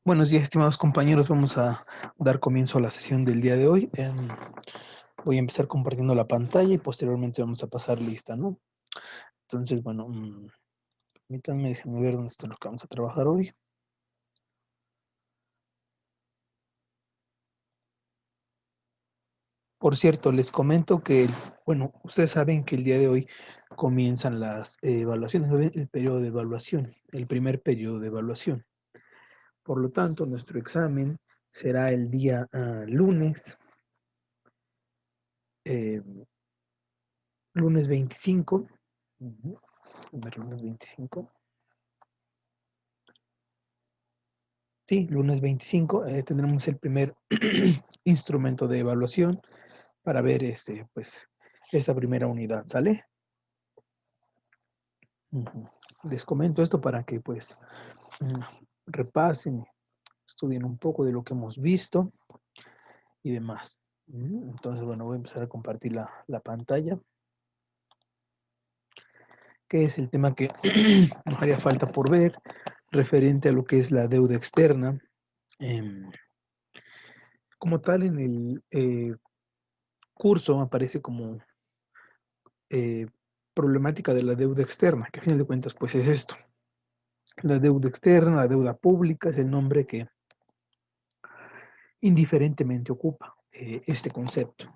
Buenos días, estimados compañeros. Vamos a dar comienzo a la sesión del día de hoy. Voy a empezar compartiendo la pantalla y posteriormente vamos a pasar lista, ¿no? Entonces, bueno, permítanme, déjenme ver dónde está lo que vamos a trabajar hoy. Por cierto, les comento que, bueno, ustedes saben que el día de hoy comienzan las evaluaciones, el periodo de evaluación, el primer periodo de evaluación. Por lo tanto, nuestro examen será el día lunes. eh, Lunes 25. A ver, lunes 25. Sí, lunes 25 tendremos el primer instrumento de evaluación para ver pues, esta primera unidad, ¿sale? Les comento esto para que pues repasen, estudien un poco de lo que hemos visto y demás. Entonces, bueno, voy a empezar a compartir la pantalla, que es el tema que nos haría falta por ver, referente a lo que es la deuda externa. Como tal, en el curso aparece como eh, problemática de la deuda externa, que a fin de cuentas, pues es esto. La deuda externa, la deuda pública, es el nombre que indiferentemente ocupa este concepto.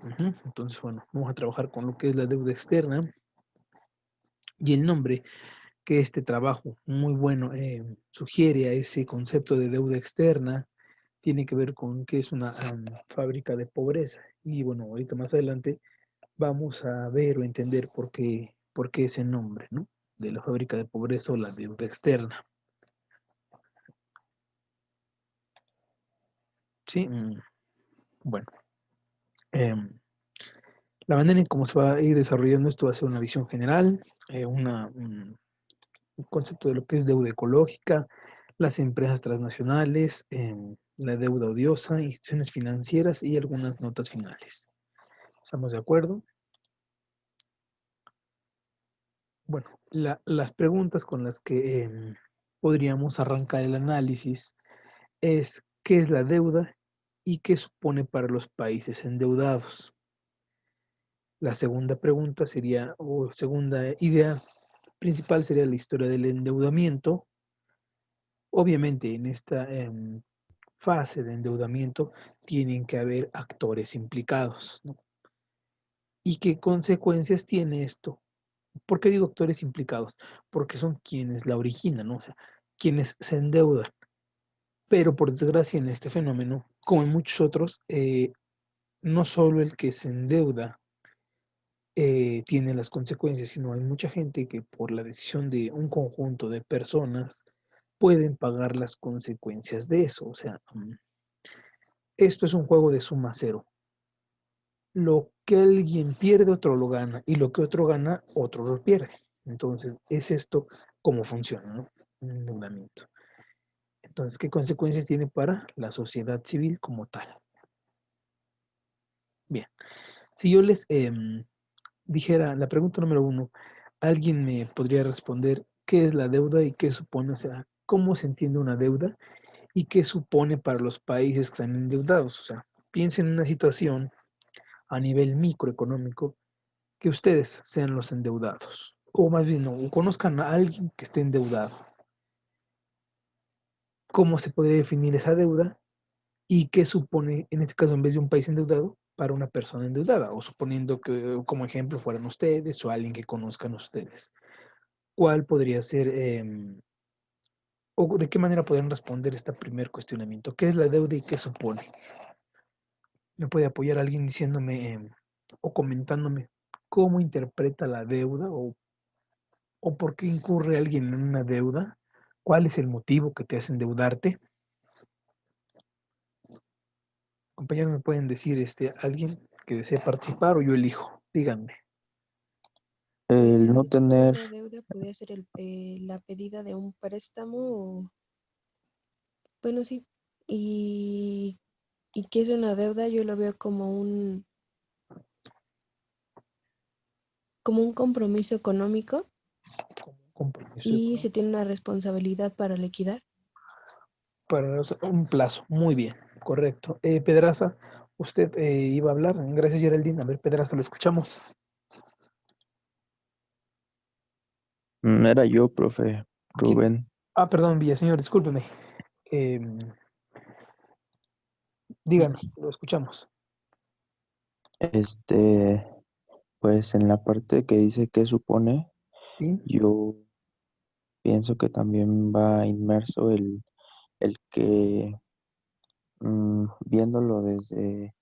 Entonces, bueno, vamos a trabajar con lo que es la deuda externa y el nombre que este trabajo muy bueno sugiere a ese concepto de deuda externa tiene que ver con que es una fábrica de pobreza. Y bueno, ahorita más adelante vamos a ver o entender por qué ese nombre, ¿no? De la fábrica de pobreza o la deuda externa. Sí, bueno. La manera en cómo se va a ir desarrollando esto va a ser una visión general, un concepto de lo que es deuda ecológica, las empresas transnacionales, la deuda odiosa, instituciones financieras y algunas notas finales. ¿Estamos de acuerdo? Bueno, las preguntas con las que podríamos arrancar el análisis es ¿qué es la deuda y qué supone para los países endeudados? La segunda pregunta sería, o segunda idea principal sería la historia del endeudamiento. Obviamente en esta fase de endeudamiento tienen que haber actores implicados, ¿no? ¿Y qué consecuencias tiene esto? ¿Por qué digo actores implicados? Porque son quienes la originan, ¿no? O sea, quienes se endeudan. Pero por desgracia en este fenómeno, como en muchos otros, no solo el que se endeuda tiene las consecuencias, sino hay mucha gente que por la decisión de un conjunto de personas pueden pagar las consecuencias de eso. O sea, esto es un juego de suma cero. Lo que alguien pierde, otro lo gana, y lo que otro gana, otro lo pierde. Entonces, es esto cómo funciona, ¿no? Un endeudamiento. Entonces, ¿qué consecuencias tiene para la sociedad civil como tal? Bien, si yo les dijera la pregunta número uno, alguien me podría responder qué es la deuda y qué supone, o sea, cómo se entiende una deuda y qué supone para los países que están endeudados. O sea, piensen en una situación a nivel microeconómico que ustedes sean los endeudados, o más bien, no, o conozcan a alguien que esté endeudado. ¿Cómo se puede definir esa deuda y qué supone, en este caso, en vez de un país endeudado, para una persona endeudada? O suponiendo que como ejemplo fueran ustedes o alguien que conozcan ustedes. ¿Cuál podría ser, o de qué manera podrían responder este primer cuestionamiento? ¿Qué es la deuda y qué supone? ¿Me puede apoyar alguien diciéndome o comentándome cómo interpreta la deuda o por qué incurre alguien en una deuda? ¿Cuál es el motivo que te hace endeudarte? Compañeros, ¿me pueden decir alguien que desee participar o yo elijo? Díganme. Pues El el no motivo de tener, la deuda podría ser la pedida de un préstamo o, bueno, sí. Y, y qué es una deuda, yo lo veo como un compromiso económico Compromiso y se económico. tiene una responsabilidad para liquidar. Para un plazo, muy bien, correcto. Pedraza, usted iba a hablar. Gracias, Geraldine. A ver, Pedraza, lo escuchamos. Era yo, profe, ¿Quién? Rubén. Ah, perdón, Villaseñor, discúlpeme. Díganos, lo escuchamos. Este, pues en la parte que dice que supone, ¿Sí? yo pienso que también va inmerso el que, viéndolo desde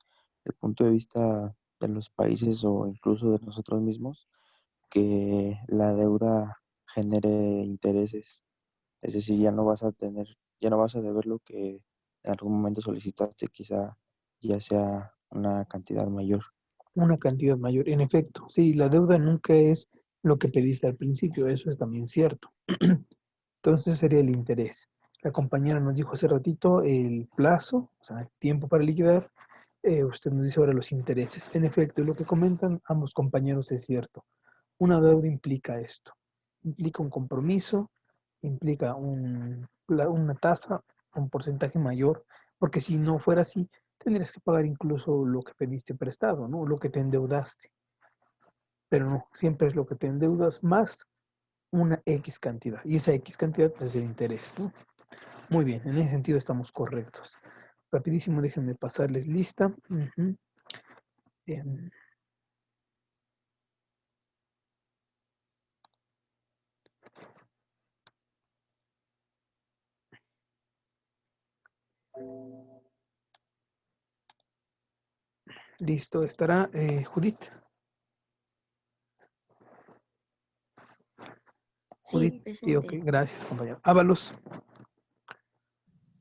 el punto de vista de los países o incluso de nosotros mismos, que la deuda genere intereses. Es decir, ya no vas a deber lo que en algún momento solicitaste, quizá ya sea una cantidad mayor. Una cantidad mayor. En efecto, sí, la deuda nunca es lo que pediste al principio, eso es también cierto. Entonces sería el interés. La compañera nos dijo hace ratito el plazo, o sea, el tiempo para liquidar. Usted nos dice ahora los intereses. En efecto, lo que comentan ambos compañeros es cierto. Una deuda implica esto. Implica un compromiso, implica una tasa, un porcentaje mayor, porque si no fuera así, tendrías que pagar incluso lo que pediste prestado, ¿no? Lo que te endeudaste. Pero no, siempre es lo que te endeudas más una X cantidad. Y esa X cantidad pues, es el interés, ¿no? Muy bien, en ese sentido estamos correctos. Rapidísimo, déjenme pasarles lista. Bien. Listo, estará Judith. Sí, Judith, sí, ok, presente. gracias, compañero. Ábalos,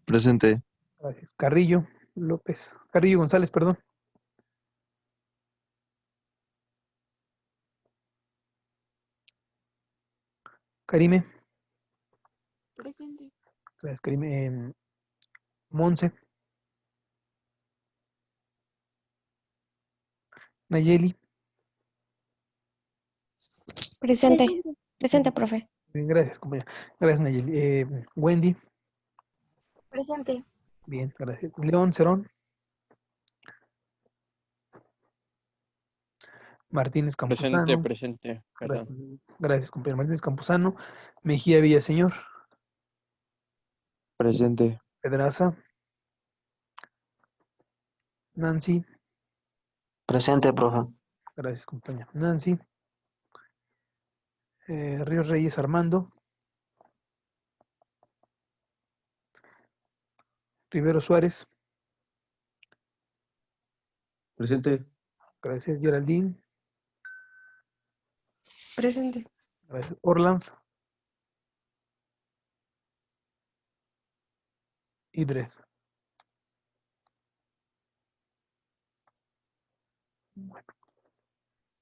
Presente. gracias. Carrillo, López, Carrillo González, perdón. Karime, Presente. gracias, Karime. Monse, Nayeli, Presente, Presente. presente, profe. bien, gracias, compañero. Gracias, Nayeli. Wendy, Presente. bien, gracias. León Cerón, Martínez Presente, Campuzano, presente, gracias, perdón. gracias, compañero. Martínez Campuzano, Mejía Villaseñor, Presente. Pedraza, Nancy, Presente, profe. gracias, compañero. Nancy, Ríos Reyes Armando, Rivero Suárez, Presente. gracias, Geraldine, Presente. gracias, Orland, Idred. Bueno,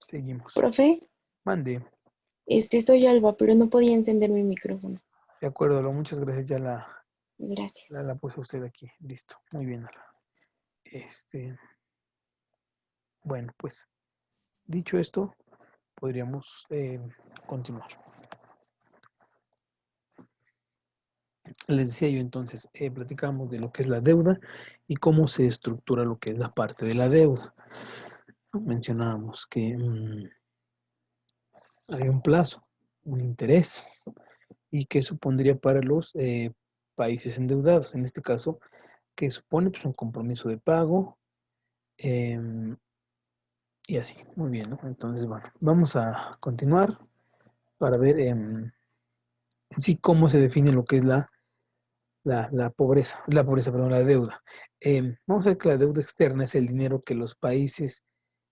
seguimos. Profe, Mande. soy Alba, pero no podía encender mi micrófono. De acuerdo, muchas gracias. Ya la Gracias. puse usted aquí. Listo. Muy bien, Alba. Bueno, pues dicho esto, podríamos continuar. Les decía yo entonces, platicamos de lo que es la deuda y cómo se estructura lo que es la parte de la deuda. Mencionábamos que hay un plazo, un interés, y que supondría para los países endeudados, en este caso, que supone pues, un compromiso de pago y así. Muy bien, ¿no? Entonces, bueno, vamos a continuar para ver en sí cómo se define lo que es la pobreza, perdón, la deuda. Vamos a ver que la deuda externa es el dinero que los países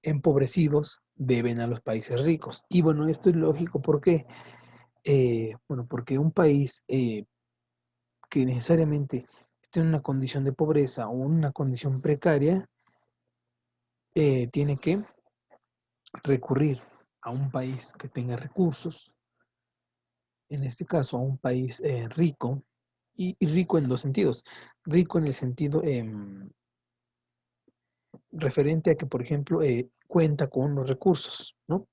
empobrecidos deben a los países ricos. Y bueno, esto es lógico, ¿por qué? Bueno, porque un país que necesariamente esté en una condición de pobreza o una condición precaria, tiene que recurrir a un país que tenga recursos, en este caso a un país rico, y rico en dos sentidos. Rico en el sentido referente a que, por ejemplo, cuenta con los recursos, ¿no?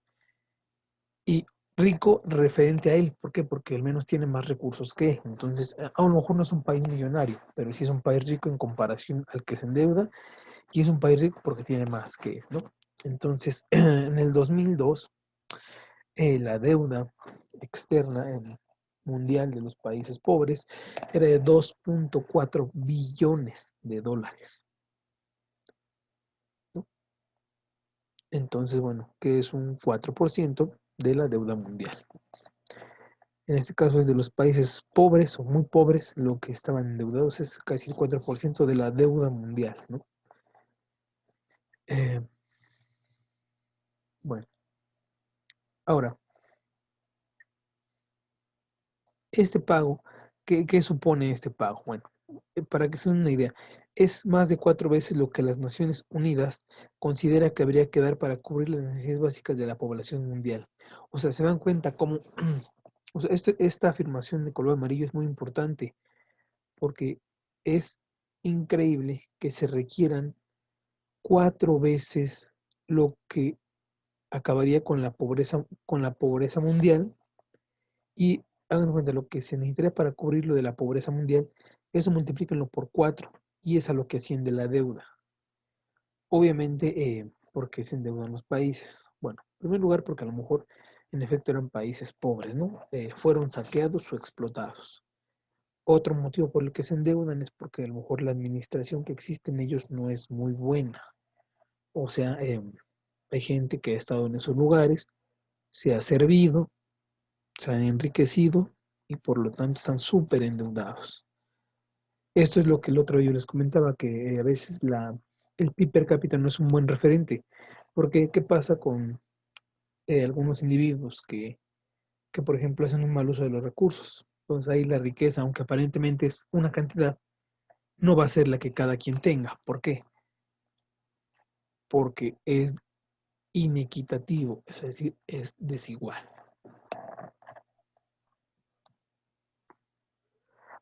Y rico referente a él. ¿Por qué? Porque al menos tiene más recursos que él. Entonces, a lo mejor no es un país millonario, pero sí es un país rico en comparación al que se endeuda, y es un país rico porque tiene más que él, ¿no? Entonces, en el 2002, la deuda externa mundial de los países pobres era de 2.4 billones de dólares, ¿no? Entonces, bueno, que es un 4% de la deuda mundial. En este caso es de los países pobres o muy pobres, lo que estaban endeudados es casi el 4% de la deuda mundial, ¿no? Eh, bueno, ahora, este pago, ¿qué supone este pago? Bueno, para que se den una idea, es más de 4 veces lo que las Naciones Unidas considera que habría que dar para cubrir las necesidades básicas de la población mundial. O sea, se dan cuenta cómo, o sea, esta afirmación de color amarillo es muy importante porque es increíble que se requieran 4 veces lo que acabaría con la pobreza mundial. Y hagan de cuenta, lo que se necesitaría para cubrir lo de la pobreza mundial, eso multiplíquenlo por 4 y es a lo que asciende la deuda. Obviamente, ¿por qué se endeudan los países? Bueno, en primer lugar, porque a lo mejor en efecto eran países pobres, ¿no? Fueron saqueados o explotados. Otro motivo por el que se endeudan es porque a lo mejor la administración que existe en ellos no es muy buena. O sea, hay gente que ha estado en esos lugares, se ha servido, se han enriquecido y por lo tanto están súper endeudados. Esto es lo que el otro día yo les comentaba, que a veces el PIB per cápita no es un buen referente, porque ¿qué pasa con algunos individuos que, por ejemplo, hacen un mal uso de los recursos? Entonces ahí la riqueza, aunque aparentemente es una cantidad, no va a ser la que cada quien tenga. ¿Por qué? Porque es inequitativo, es decir, es desigual.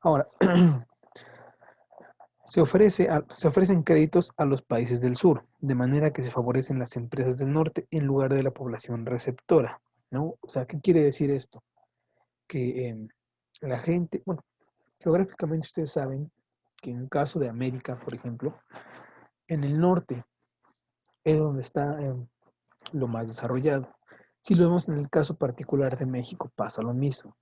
Ahora, se ofrecen créditos a los países del sur, de manera que se favorecen las empresas del norte en lugar de la población receptora, ¿no? O sea, ¿qué quiere decir esto? Que la gente, bueno, geográficamente ustedes saben que en el caso de América, por ejemplo, en el norte es donde está lo más desarrollado. Si lo vemos en el caso particular de México, pasa lo mismo,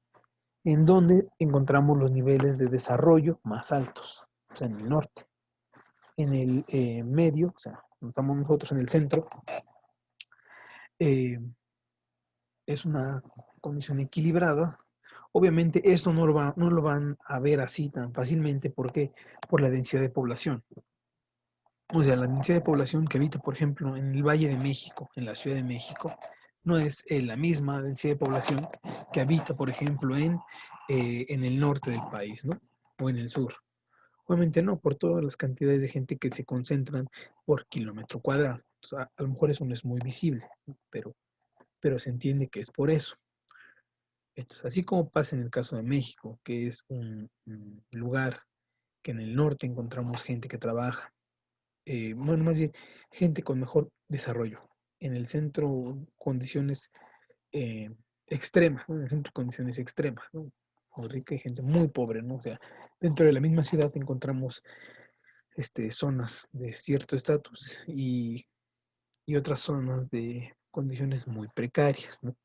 en donde encontramos los niveles de desarrollo más altos, o sea, en el norte. En el medio, o sea, estamos nosotros en el centro, eh, es una condición equilibrada. Obviamente esto no lo van a ver así tan fácilmente. ¿Por qué? Por la densidad de población. O sea, la densidad de población que habita, por ejemplo, en el Valle de México, en la Ciudad de México, no es la misma densidad de población que habita, por ejemplo, en el norte del país, ¿no? O en el sur. Obviamente no, por todas las cantidades de gente que se concentran por kilómetro cuadrado. O sea, a lo mejor eso no es muy visible, ¿no? pero se entiende que es por eso. Entonces, así como pasa en el caso de México, que es un lugar que en el norte encontramos gente que trabaja, bueno, más bien gente con mejor desarrollo. En el centro, condiciones eh, extremas, ¿no? En el centro, condiciones extremas, ¿no? Muy rica y gente muy pobre, ¿no? O sea, dentro de la misma ciudad encontramos zonas de cierto estatus y otras zonas de condiciones muy precarias, ¿no?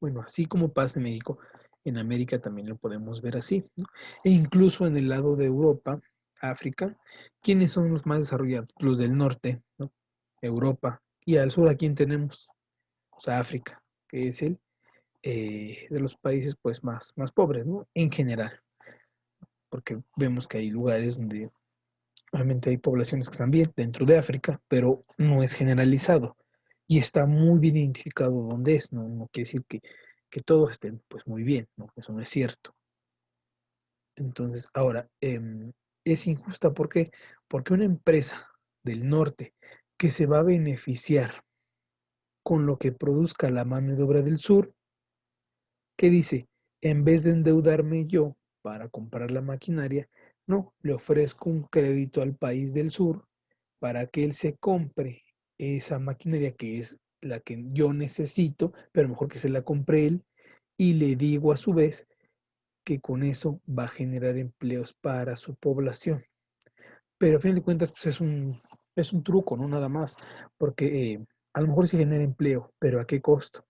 Bueno, así como pasa en México, en América también lo podemos ver así, ¿no? E incluso en el lado de Europa, África, ¿quiénes son los más desarrollados? Los del norte, ¿no? Europa. Y al sur, ¿a quién tenemos? O sea, África, que es el de los países pues más pobres, ¿no? En general, porque vemos que hay lugares donde realmente hay poblaciones que están bien dentro de África, pero no es generalizado y está muy bien identificado dónde es, no quiere decir que todos estén pues muy bien, ¿no? Eso no es cierto. Entonces, ahora, es injusta, ¿por qué? Porque una empresa del norte que se va a beneficiar con lo que produzca la mano de obra del sur, ¿qué dice? En vez de endeudarme yo para comprar la maquinaria, no, le ofrezco un crédito al país del sur para que él se compre esa maquinaria que es la que yo necesito, pero mejor que se la compre él, y le digo a su vez que con eso va a generar empleos para su población. Pero a fin de cuentas, pues es un truco, no nada más, porque a lo mejor sí genera empleo, pero ¿a qué costo?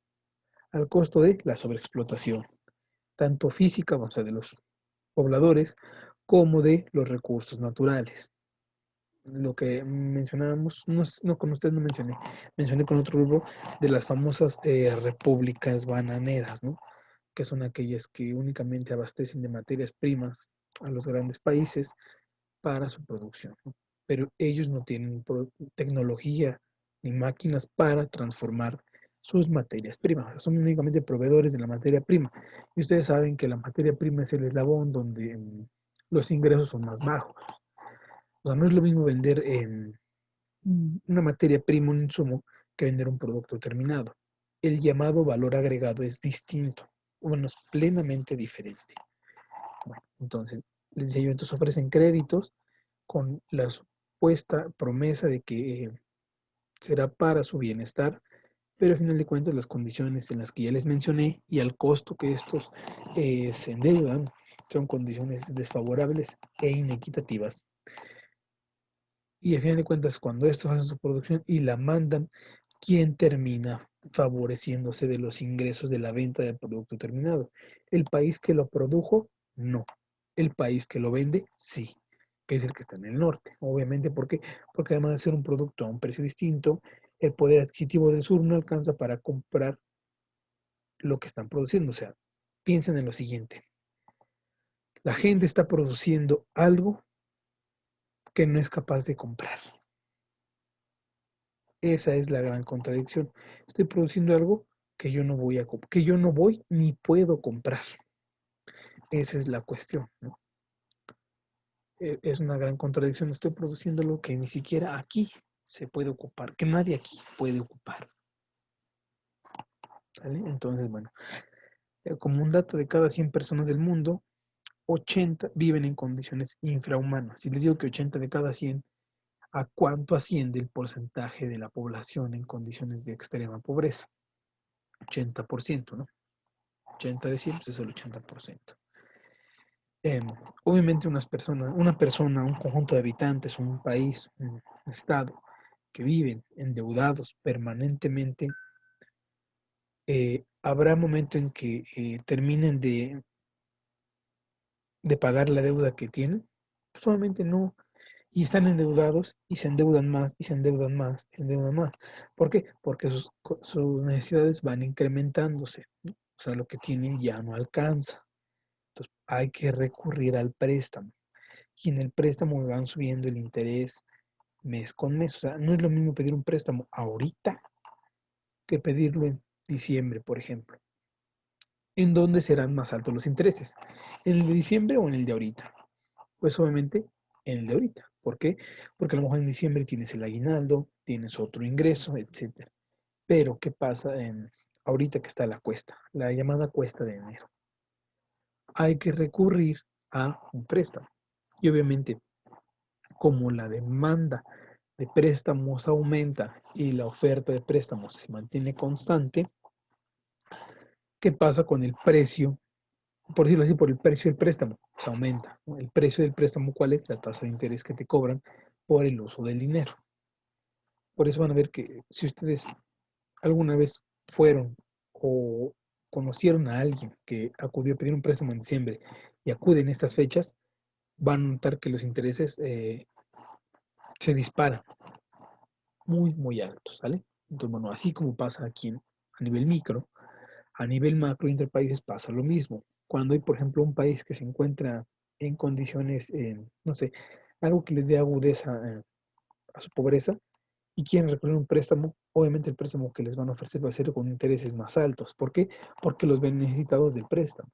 Al costo de la sobreexplotación, tanto física, o sea, de los pobladores, como de los recursos naturales. Lo que mencionábamos, no con usted no mencioné con otro grupo de las famosas repúblicas bananeras, ¿no? Que son aquellas que únicamente abastecen de materias primas a los grandes países para su producción, ¿no? Pero ellos no tienen tecnología ni máquinas para transformar sus materias primas, son únicamente proveedores de la materia prima. Y ustedes saben que la materia prima es el eslabón donde los ingresos son más bajos. O sea, no es lo mismo vender una materia prima, un insumo, que vender un producto terminado. El llamado valor agregado es distinto, bueno, es plenamente diferente. Bueno, entonces, les decía yo, entonces ofrecen créditos con la supuesta promesa de que será para su bienestar, pero a final de cuentas las condiciones en las que ya les mencioné y al costo que estos se endeudan son condiciones desfavorables e inequitativas. Y a final de cuentas, cuando estos hacen su producción y la mandan, ¿quién termina favoreciéndose de los ingresos de la venta del producto terminado? ¿El país que lo produjo? No. ¿El país que lo vende? Sí, que es el que está en el norte. Obviamente, ¿por qué? Porque además de ser un producto a un precio distinto, el poder adquisitivo del sur no alcanza para comprar lo que están produciendo. O sea, piensen en lo siguiente. La gente está produciendo algo que no es capaz de comprar. Esa es la gran contradicción. Estoy produciendo algo que yo no voy que yo no voy ni puedo comprar. Esa es la cuestión, ¿no? Es una gran contradicción. Estoy produciendo algo que ni siquiera aquí se puede ocupar, que nadie aquí puede ocupar. ¿Vale? Entonces, bueno, como un dato de cada 100 personas del mundo, 80 viven en condiciones infrahumanas. Si les digo que 80 de cada 100, ¿a cuánto asciende el porcentaje de la población en condiciones de extrema pobreza? 80%, ¿no? 80 de 100 pues es el 80%. Obviamente una persona, un conjunto de habitantes, un país, un estado que viven endeudados permanentemente, habrá momento en que terminen de pagar la deuda que tienen. Pues obviamente no. Y están endeudados y se endeudan más y se endeudan más y se endeudan más. ¿Por qué? Porque sus necesidades van incrementándose, ¿no? O sea, lo que tienen ya no alcanza. Entonces hay que recurrir al préstamo. Y en el préstamo van subiendo el interés mes con mes. O sea, no es lo mismo pedir un préstamo ahorita que pedirlo en diciembre, por ejemplo. ¿En dónde serán más altos los intereses? ¿En el de diciembre o en el de ahorita? Pues obviamente en el de ahorita. ¿Por qué? Porque a lo mejor en diciembre tienes el aguinaldo, tienes otro ingreso, etc. Pero, ¿qué pasa ahorita que está la cuesta? La llamada cuesta de enero. Hay que recurrir a un préstamo. Y obviamente, como la demanda de préstamos aumenta y la oferta de préstamos se mantiene constante, ¿qué pasa con el precio? Por decirlo así, por el precio del préstamo, se aumenta, ¿no? El precio del préstamo, ¿cuál es? La tasa de interés que te cobran por el uso del dinero. Por eso van a ver que si ustedes alguna vez fueron o conocieron a alguien que acudió a pedir un préstamo en diciembre y acude en estas fechas, van a notar que los intereses se disparan muy, muy altos, ¿sale? Entonces, bueno, así como pasa aquí a nivel micro, a nivel macro entre países pasa lo mismo. Cuando hay, por ejemplo, un país que se encuentra en condiciones, no sé, algo que les dé agudeza a su pobreza y quieren recurrir a un préstamo, obviamente el préstamo que les van a ofrecer va a ser con intereses más altos. ¿Por qué? Porque los ven necesitados del préstamo.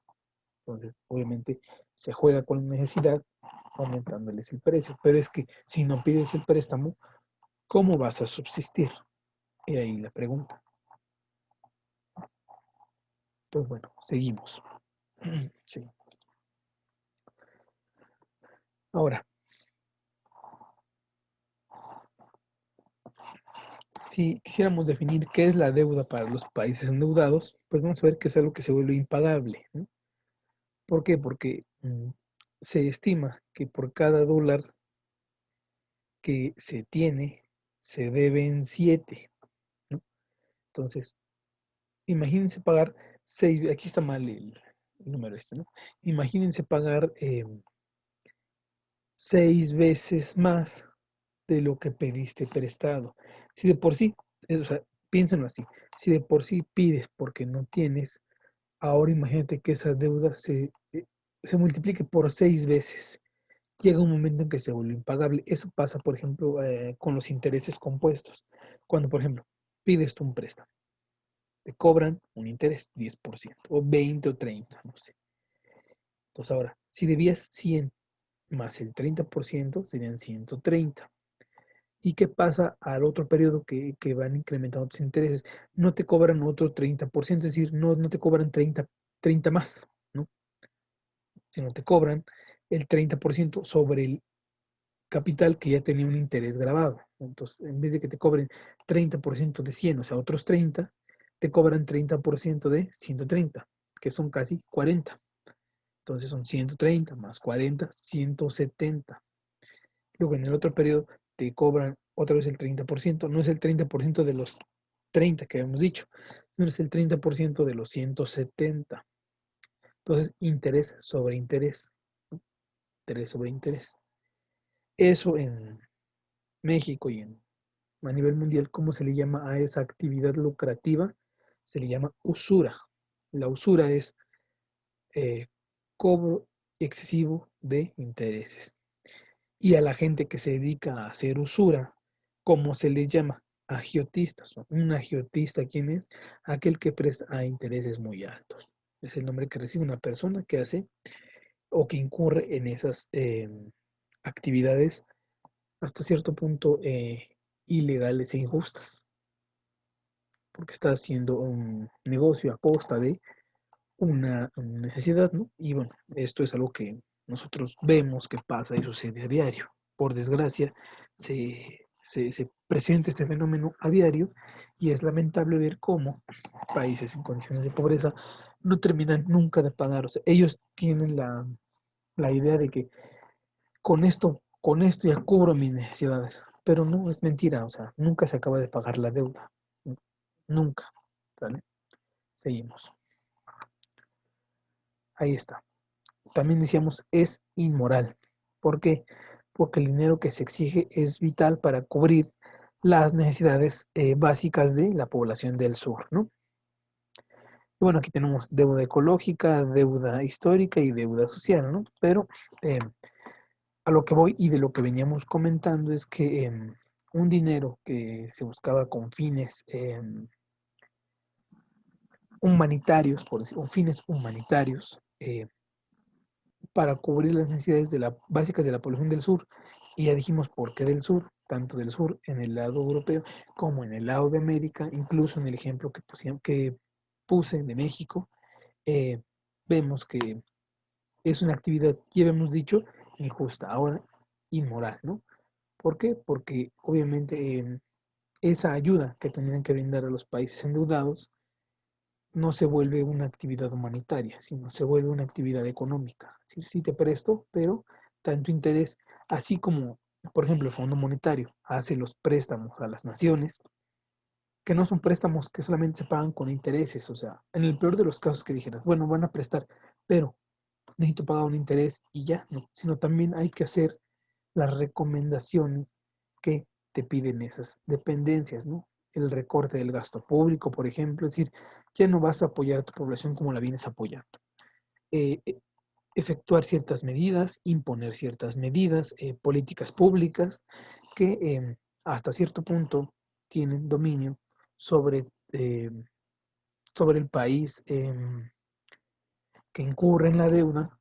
Entonces, obviamente, se juega con la necesidad aumentándoles el precio. Pero es que si no pides el préstamo, ¿cómo vas a subsistir? Y ahí la pregunta. Pues bueno, seguimos. Sí. Ahora, si quisiéramos definir qué es la deuda para los países endeudados, pues vamos a ver que es algo que se vuelve impagable, ¿no? ¿Por qué? Porque se estima que por cada dólar que se tiene, se deben 7, ¿no? Entonces, imagínense pagar 6, aquí está mal el número este, ¿no? Imagínense pagar 6 veces más de lo que pediste prestado. Si de por sí, o sea, piénsenlo así, si de por sí pides porque no tienes, ahora imagínate que esa deuda se multiplique por 6 veces. Llega un momento en que se vuelve impagable. Eso pasa, por ejemplo, con los intereses compuestos. Cuando, por ejemplo, pides tú un préstamo, te cobran un interés 10%, o 20 o 30, no sé. Entonces ahora, si debías 100 más el 30%, serían 130. ¿Y qué pasa al otro periodo que van incrementando tus intereses? No te cobran otro 30%, es decir, no te cobran 30 más, ¿no? Sino te cobran el 30% sobre el capital que ya tenía un interés grabado. Entonces, en vez de que te cobren 30% de 100, o sea, otros 30, te cobran 30% de 130, que son casi 40. Entonces son 130 más 40, 170. Luego en el otro periodo te cobran otra vez el 30%. No es el 30% de los 30 que habíamos dicho, sino es el 30% de los 170. Entonces, interés sobre interés. ¿No? Interés sobre interés. Eso en México y a nivel mundial, ¿cómo se le llama a esa actividad lucrativa? Se le llama usura. La usura es cobro excesivo de intereses. Y a la gente que se dedica a hacer usura, ¿cómo se le llama? Agiotistas. ¿No? Un agiotista, ¿quién es? Aquel que presta a intereses muy altos. Es el nombre que recibe una persona que hace o que incurre en esas actividades hasta cierto punto ilegales e injustas, porque está haciendo un negocio a costa de una necesidad, ¿no? Y bueno, esto es algo que nosotros vemos que pasa y sucede a diario. Por desgracia, se presenta este fenómeno a diario y es lamentable ver cómo países en condiciones de pobreza no terminan nunca de pagar. O sea, ellos tienen la idea de que con esto ya cubro mis necesidades, pero no, es mentira, o sea, nunca se acaba de pagar la deuda, nunca, ¿vale? Seguimos. Ahí está. También decíamos, es inmoral. ¿Por qué? Porque el dinero que se exige es vital para cubrir las necesidades básicas de la población del sur, ¿no? Y bueno, aquí tenemos deuda ecológica, deuda histórica y deuda social, ¿no? Pero a lo que voy y de lo que veníamos comentando es que un dinero que se buscaba con fines humanitarios, por decir, o fines humanitarios, para cubrir las necesidades básicas de la población del sur. Y ya dijimos por qué del sur, tanto del sur en el lado europeo como en el lado de América, incluso en el ejemplo que puse de México, eh, vemos que es una actividad, ya habíamos dicho, injusta, ahora inmoral, ¿no? ¿Por qué? Porque obviamente esa ayuda que tendrían que brindar a los países endeudados no se vuelve una actividad humanitaria, sino se vuelve una actividad económica. Es decir, sí te presto, pero tanto interés, así como, por ejemplo, el Fondo Monetario hace los préstamos a las naciones, que no son préstamos que solamente se pagan con intereses, o sea, en el peor de los casos que dijeras, bueno, van a prestar, pero necesito pagar un interés y ya, no, sino también hay que hacer las recomendaciones que te piden esas dependencias, ¿no? El recorte del gasto público, por ejemplo, es decir, ya no vas a apoyar a tu población como la vienes apoyando. Eh, eh, efectuar ciertas medidas, imponer ciertas medidas, políticas públicas que hasta cierto punto tienen dominio sobre, eh, sobre el país que incurre en la deuda.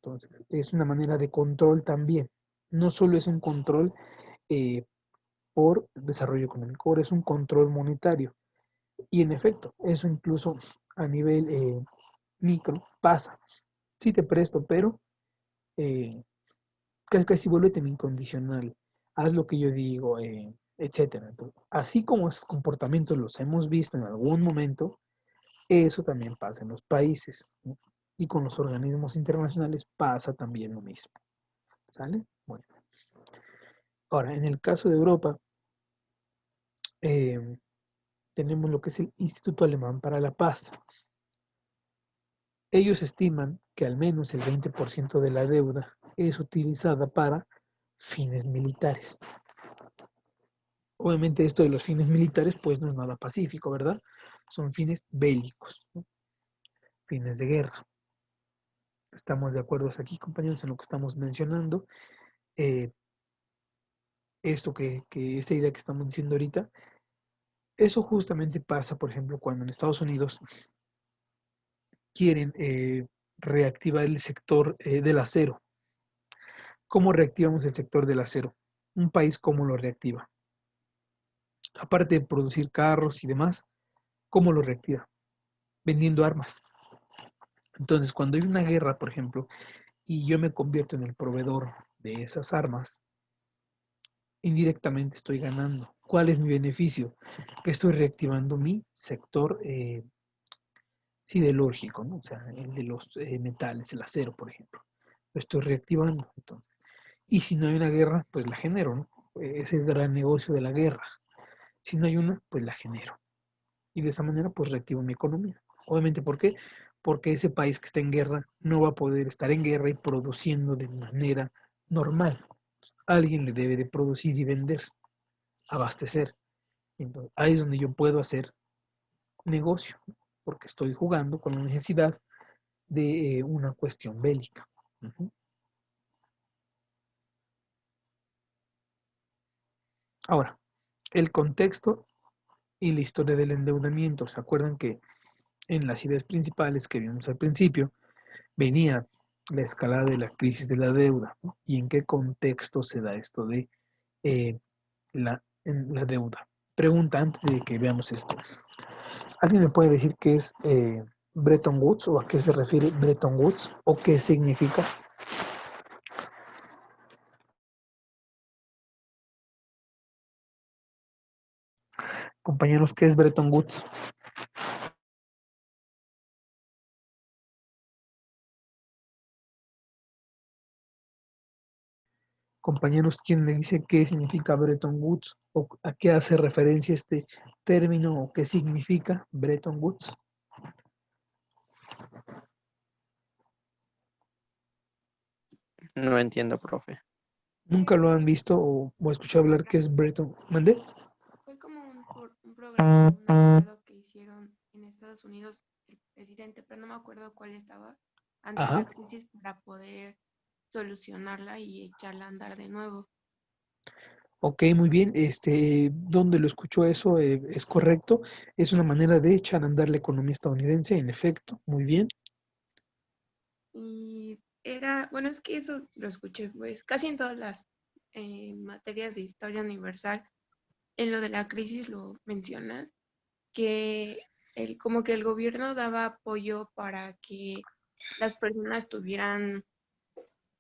Entonces, es una manera de control también. No solo es un control eh, por desarrollo económico, ahora es un control monetario. Y en efecto, eso incluso a nivel micro pasa. Sí te presto, pero casi vuélvete mi incondicional. Haz lo que yo digo. etcétera. Entonces, así como esos comportamientos los hemos visto en algún momento, eso también pasa en los países, ¿no? Y con los organismos internacionales pasa también lo mismo. ¿Sale? Bueno. Ahora, en el caso de Europa, tenemos lo que es el Instituto Alemán para la Paz. Ellos estiman que al menos el 20% de la deuda es utilizada para fines militares. Obviamente esto de los fines militares pues no es nada pacífico, ¿verdad? Son fines bélicos, ¿no? Fines de guerra. Estamos de acuerdo aquí, compañeros, en lo que estamos mencionando. Esta idea que estamos diciendo ahorita, eso justamente pasa, por ejemplo, cuando en Estados Unidos quieren reactivar el sector del acero. ¿Cómo reactivamos el sector del acero? Un país, ¿cómo lo reactiva? Aparte de producir carros y demás, ¿cómo lo reactiva? Vendiendo armas. Entonces, cuando hay una guerra, por ejemplo, y yo me convierto en el proveedor de esas armas, indirectamente estoy ganando. ¿Cuál es mi beneficio? Que estoy reactivando mi sector siderúrgico, ¿no? O sea, el de los metales, el acero, por ejemplo. Lo estoy reactivando, entonces. Y si no hay una guerra, pues la genero, ¿no? Es el gran negocio de la guerra. Si no hay una, pues la genero. Y de esa manera, pues reactivo mi economía. Obviamente, ¿por qué? Porque ese país que está en guerra no va a poder estar en guerra y produciendo de manera normal. Alguien le debe de producir y vender, abastecer. Entonces, ahí es donde yo puedo hacer negocio, porque estoy jugando con la necesidad de una cuestión bélica. Uh-huh. Ahora, el contexto y la historia del endeudamiento. ¿Se acuerdan que en las ideas principales que vimos al principio venía la escalada de la crisis de la deuda, ¿no? ¿Y en qué contexto se da esto de la deuda? Pregunta antes de que veamos esto. ¿Alguien me puede decir qué es Bretton Woods o a qué se refiere Bretton Woods o qué significa? Compañeros, ¿qué es Bretton Woods? Compañeros, ¿quién me dice qué significa Bretton Woods o a qué hace referencia este término o qué significa Bretton Woods? No entiendo, profe. ¿Nunca lo han visto o escuchado hablar qué es Bretton? ¿Mande? Fue como un programa, un acuerdo que hicieron en Estados Unidos el presidente, pero no me acuerdo cuál estaba, ante Ajá. la crisis para poder solucionarla y echarla a andar de nuevo. Ok, muy bien. ¿Dónde lo escuchó eso? ¿Es correcto? Es una manera de echar a andar la economía estadounidense, en efecto. Muy bien. Y era, bueno, es que eso lo escuché pues casi en todas las materias de historia universal, en lo de la crisis lo mencionan, que como que el gobierno daba apoyo para que las personas tuvieran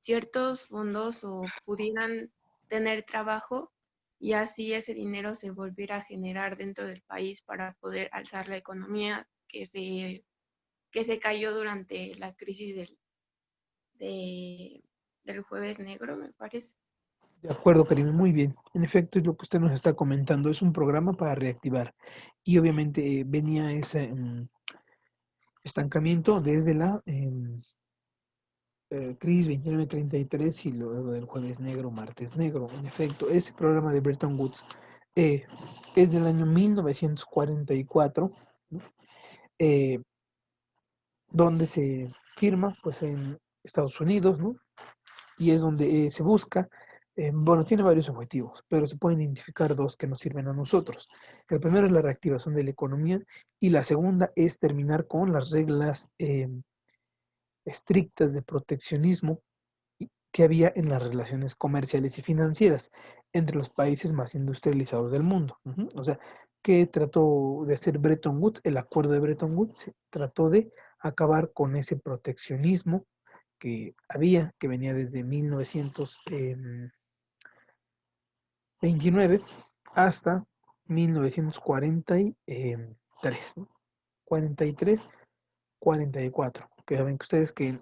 ciertos fondos o pudieran tener trabajo y así ese dinero se volviera a generar dentro del país para poder alzar la economía que se cayó durante la crisis de- del jueves negro, me parece. De acuerdo, Karim, muy bien. En efecto, es lo que usted nos está comentando. Es un programa para reactivar. Y obviamente venía ese estancamiento desde la crisis 29-33 y luego del jueves negro, martes negro. En efecto, ese programa de Bretton Woods es del año 1944, ¿no? eh, donde se firma pues en Estados Unidos, ¿no? Y es donde se busca, bueno, tiene varios objetivos, pero se pueden identificar dos que nos sirven a nosotros. El primero es la reactivación de la economía y la segunda es terminar con las reglas estrictas de proteccionismo que había en las relaciones comerciales y financieras entre los países más industrializados del mundo. O sea, ¿qué trató de hacer Bretton Woods? El acuerdo de Bretton Woods trató de acabar con ese proteccionismo que había, que venía desde 1929, hasta 1943, ¿no? 43, 44. Que saben que ustedes que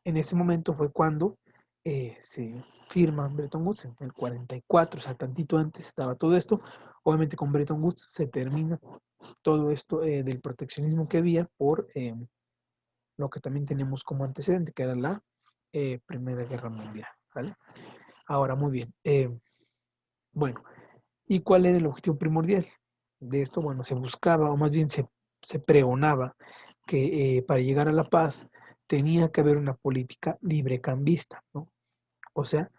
en ese momento fue cuando se firma Bretton Woods, en el 44, o sea, tantito antes estaba todo esto. Obviamente con Bretton Woods se termina todo esto del proteccionismo que había por lo que también tenemos como antecedente, que era la Primera Guerra Mundial, ¿vale? Ahora, muy bien. Bueno, ¿y cuál era el objetivo primordial de esto? Bueno, se buscaba, o más bien se pregonaba, que para llegar a la paz tenía que haber una política librecambista, ¿no? O sea,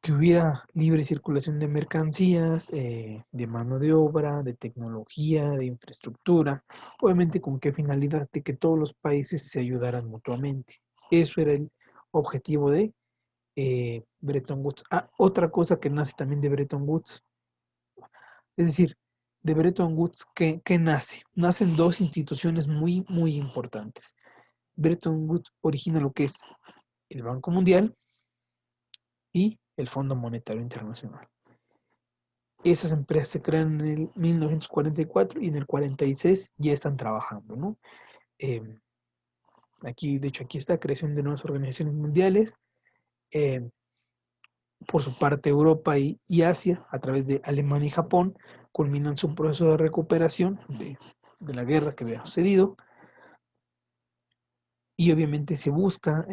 que hubiera libre circulación de mercancías, de mano de obra, de tecnología, de infraestructura, obviamente con qué finalidad, de que todos los países se ayudaran mutuamente. Eso era el objetivo de Bretton Woods. Ah, otra cosa que nace también de Bretton Woods, es decir, de Bretton Woods, ¿qué nace? Nacen dos instituciones muy, muy importantes. Bretton Woods origina lo que es el Banco Mundial y el Fondo Monetario Internacional. Esas empresas se crean en el 1944 y en el 46 ya están trabajando, ¿no? Eh, Aquí, de hecho, aquí está creación de nuevas organizaciones mundiales. Eh, por su parte, Europa y Asia, a través de Alemania y Japón, culminan su proceso de recuperación de la guerra que había sucedido. Y obviamente se busca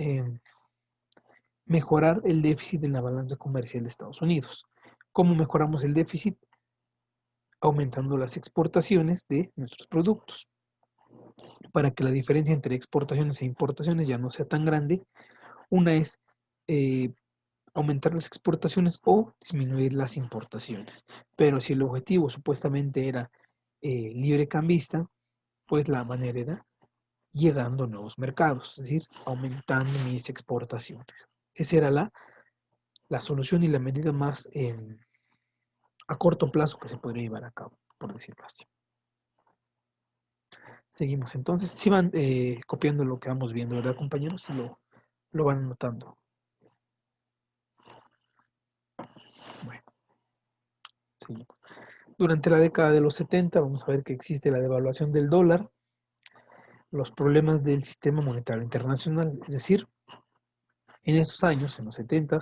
mejorar el déficit en la balanza comercial de Estados Unidos. ¿Cómo mejoramos el déficit? Aumentando las exportaciones de nuestros productos. Para que la diferencia entre exportaciones e importaciones ya no sea tan grande, una es eh, aumentar las exportaciones o disminuir las importaciones. Pero si el objetivo supuestamente era libre cambista, pues la manera era llegando a nuevos mercados, es decir, aumentando mis exportaciones. Esa era la solución y la medida más a corto plazo que se podría llevar a cabo, por decirlo así. Seguimos entonces. Si van copiando lo que vamos viendo, ¿verdad, compañeros? Si lo van anotando. Bueno, seguimos. Durante la década de los 70 vamos a ver que existe la devaluación del dólar, los problemas del sistema monetario internacional, es decir, en estos años, en los 70, el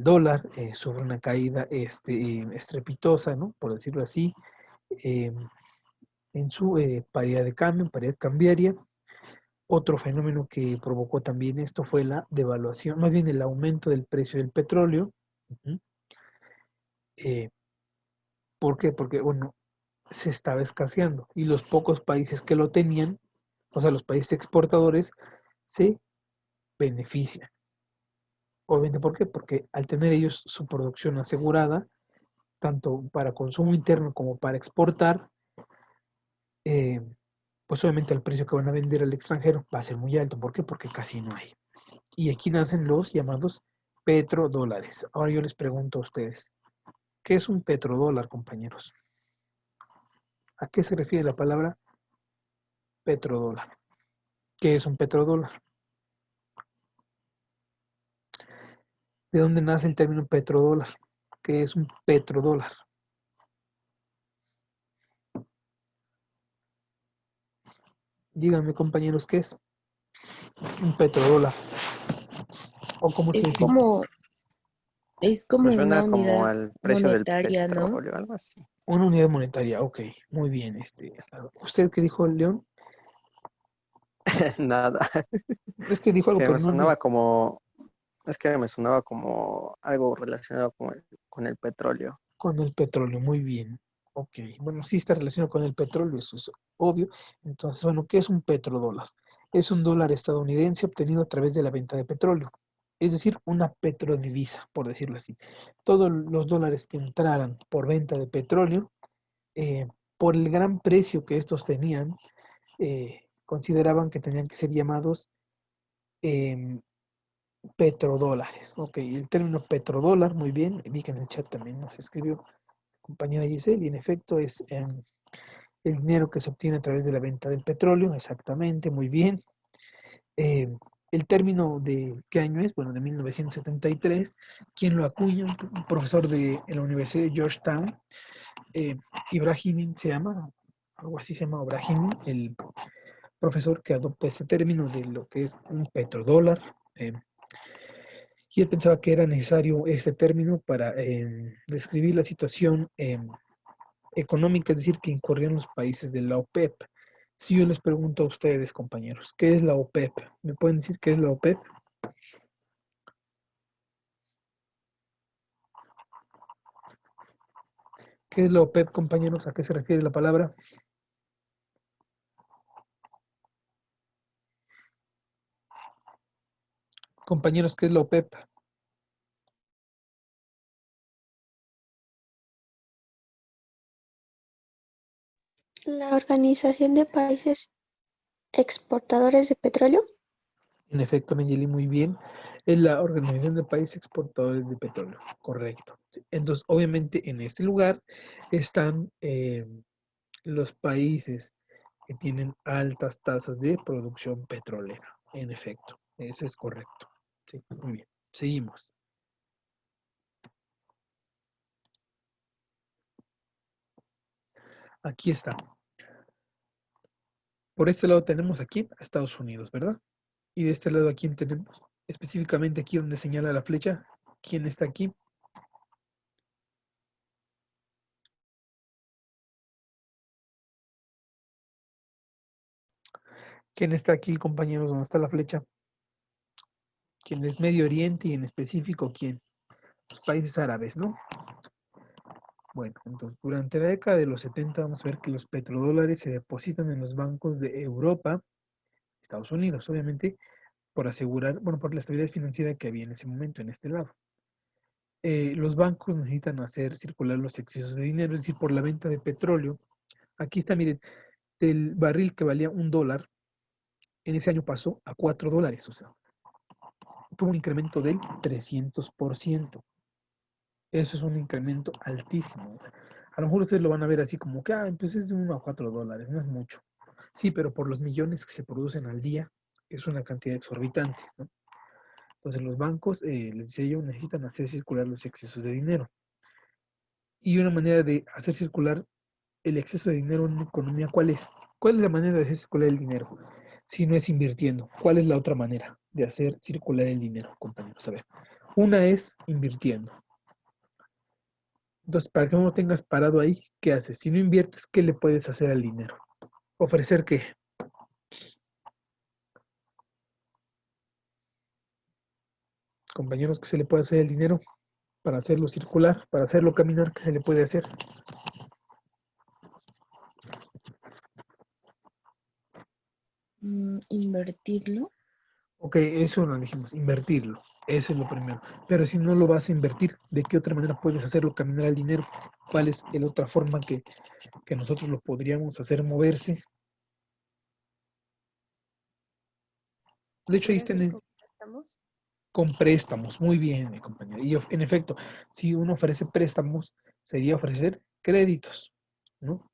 dólar sufre una caída estrepitosa, ¿no? Por decirlo así, eh, en su paridad de cambio, paridad cambiaria. Otro fenómeno que provocó también esto fue la devaluación, más bien el aumento del precio del petróleo. Uh-huh. ¿Por qué? Porque, bueno, se estaba escaseando y los pocos países que lo tenían, o sea, los países exportadores, se benefician. Obviamente, ¿por qué? Porque al tener ellos su producción asegurada, tanto para consumo interno como para exportar, eh, pues obviamente el precio que van a vender al extranjero va a ser muy alto. ¿Por qué? Porque casi no hay. Y aquí nacen los llamados petrodólares. Ahora yo les pregunto a ustedes, ¿qué es un petrodólar, compañeros? ¿A qué se refiere la palabra petrodólar? ¿Qué es un petrodólar? ¿De dónde nace el término petrodólar? ¿Qué es un petrodólar? Díganme, compañeros, ¿qué es un petrodólar? ¿O cómo se Es define? como Pues una suena como unidad al precio del monetaria, ¿no? petróleo, algo así. Una unidad monetaria, ok, muy bien. ¿Usted qué dijo, León? Nada. Es que dijo algo, Que pero me no, no, sonaba como, es que me sonaba como algo relacionado con el petróleo. con el petróleo, muy bien. Ok, bueno, sí está relacionado con el petróleo, eso es obvio. Entonces, bueno, ¿qué es un petrodólar? Es un dólar estadounidense obtenido a través de la venta de petróleo, es decir, una petrodivisa, por decirlo así. Todos los dólares que entraran por venta de petróleo, eh, por el gran precio que estos tenían, consideraban que tenían que ser llamados em, petrodólares. Ok, el término petrodólar, muy bien, vi que en el chat también nos escribió compañera Giselle, y en efecto es el dinero que se obtiene a través de la venta del petróleo, exactamente, muy bien. Eh, ¿El término de qué año es? Bueno, de 1973. ¿Quién lo acuña? Un profesor en la Universidad de Georgetown. Ibrahim se llama, algo así se llama Ibrahim, el profesor que adopta ese término de lo que es un petrodólar. Y él pensaba que era necesario este término para describir la situación económica, es decir, que incurrían los países de la OPEP. Si yo les pregunto a ustedes, compañeros, ¿qué es la OPEP? ¿Me pueden decir qué es la OPEP? ¿Qué es la OPEP, compañeros? ¿A qué se refiere la palabra? Compañeros, ¿qué es la OPEP? La Organización de Países Exportadores de Petróleo. En efecto, Nayeli, muy bien. Es la Organización de Países Exportadores de Petróleo, correcto. Entonces, obviamente, en este lugar están los países que tienen altas tasas de producción petrolera. En efecto, eso es correcto. Sí, muy bien. Seguimos. Aquí está. Por este lado tenemos aquí a Estados Unidos, ¿verdad? Y de este lado, ¿a quién tenemos? Específicamente aquí donde señala la flecha. ¿Quién está aquí? ¿Quién está aquí, compañeros? ¿Dónde está la flecha? ¿Quién es Medio Oriente y en específico quién? Los países árabes, ¿no? Bueno, entonces durante la década de los 70 vamos a ver que los petrodólares se depositan en los bancos de Europa, Estados Unidos, obviamente, por asegurar, bueno, por la estabilidad financiera que había en ese momento en este lado. Los bancos necesitan hacer circular los excesos de dinero, es decir, por la venta de petróleo. Aquí está, miren, el barril que valía $1, en ese año pasó a $4, o sea, tuvo un incremento del 300%. Eso es un incremento altísimo. A lo mejor ustedes lo van a ver así como que, pues es de $1 a $4, no es mucho. Sí, pero por los millones que se producen al día, es una cantidad exorbitante, ¿no? Entonces los bancos, les decía yo, necesitan hacer circular los excesos de dinero. Y una manera de hacer circular el exceso de dinero en una economía, ¿cuál es? ¿Cuál es la manera de hacer circular el dinero? Si no es invirtiendo, ¿cuál es la otra manera de hacer circular el dinero, compañeros? A ver, una es invirtiendo. Entonces, para que no lo tengas parado ahí, ¿qué haces? Si no inviertes, ¿qué le puedes hacer al dinero? ¿Ofrecer qué? Compañeros, ¿qué se le puede hacer al dinero? Para hacerlo circular, para hacerlo caminar, ¿qué se le puede hacer? Invertirlo. Ok, eso lo dijimos, invertirlo. Eso es lo primero. Pero si no lo vas a invertir, ¿de qué otra manera puedes hacerlo caminar al dinero? ¿Cuál es la otra forma que nosotros lo podríamos hacer moverse? De hecho, ahí ¿Podría está ser con préstamos? con préstamos. Muy bien, mi compañero. Y en efecto, si uno ofrece préstamos, sería ofrecer créditos, ¿no?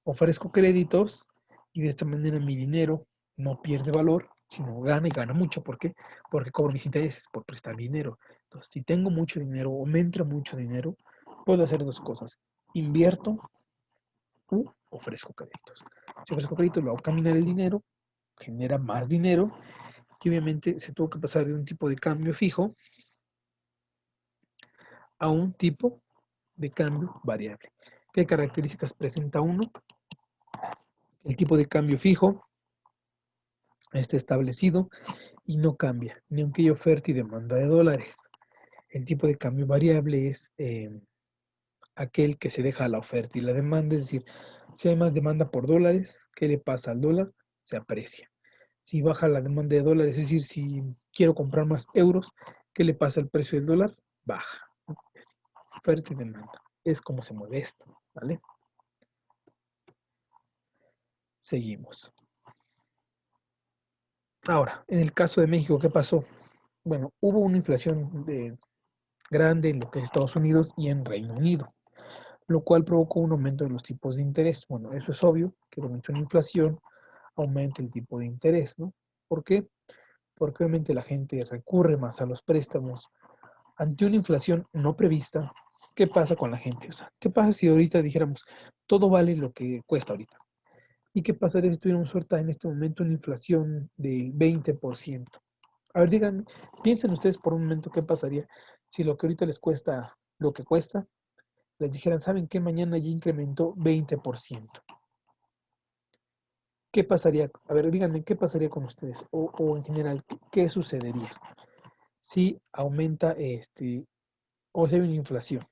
Ofrezco créditos y de esta manera mi dinero no pierde valor, sino gana y gana mucho. ¿Por qué? Porque cobro mis intereses por prestar dinero. Entonces, si tengo mucho dinero o me entra mucho dinero, puedo hacer dos cosas. Invierto u ofrezco créditos. Si ofrezco créditos, lo hago caminar el dinero, genera más dinero y obviamente se tuvo que pasar de un tipo de cambio fijo a un tipo de cambio variable. ¿Qué características presenta uno? El tipo de cambio fijo está establecido y no cambia, ni aunque haya oferta y demanda de dólares. El tipo de cambio variable es aquel que se deja a la oferta y la demanda, es decir, si hay más demanda por dólares, ¿qué le pasa al dólar? Se aprecia. Si baja la demanda de dólares, es decir, si quiero comprar más euros, ¿qué le pasa al precio del dólar? Baja. Así, oferta y demanda. Es como se mueve esto, ¿vale? Seguimos. Ahora, en el caso de México, ¿qué pasó? Bueno, hubo una inflación grande en lo que es Estados Unidos y en Reino Unido, lo cual provocó un aumento de los tipos de interés. Bueno, eso es obvio, que el aumento de la inflación aumenta el tipo de interés, ¿no? ¿Por qué? Porque obviamente la gente recurre más a los préstamos ante una inflación no prevista. ¿Qué pasa con la gente? O sea, ¿qué pasa si ahorita dijéramos todo vale lo que cuesta ahorita? ¿Y qué pasaría si tuviéramos suerte en este momento una inflación de 20%? A ver, díganme, piensen ustedes por un momento qué pasaría si lo que ahorita les cuesta lo que cuesta, les dijeran, ¿saben qué? Mañana ya incrementó 20%. ¿Qué pasaría? A ver, díganme, ¿qué pasaría con ustedes? O en general, ¿qué sucedería si aumenta o si hay una inflación?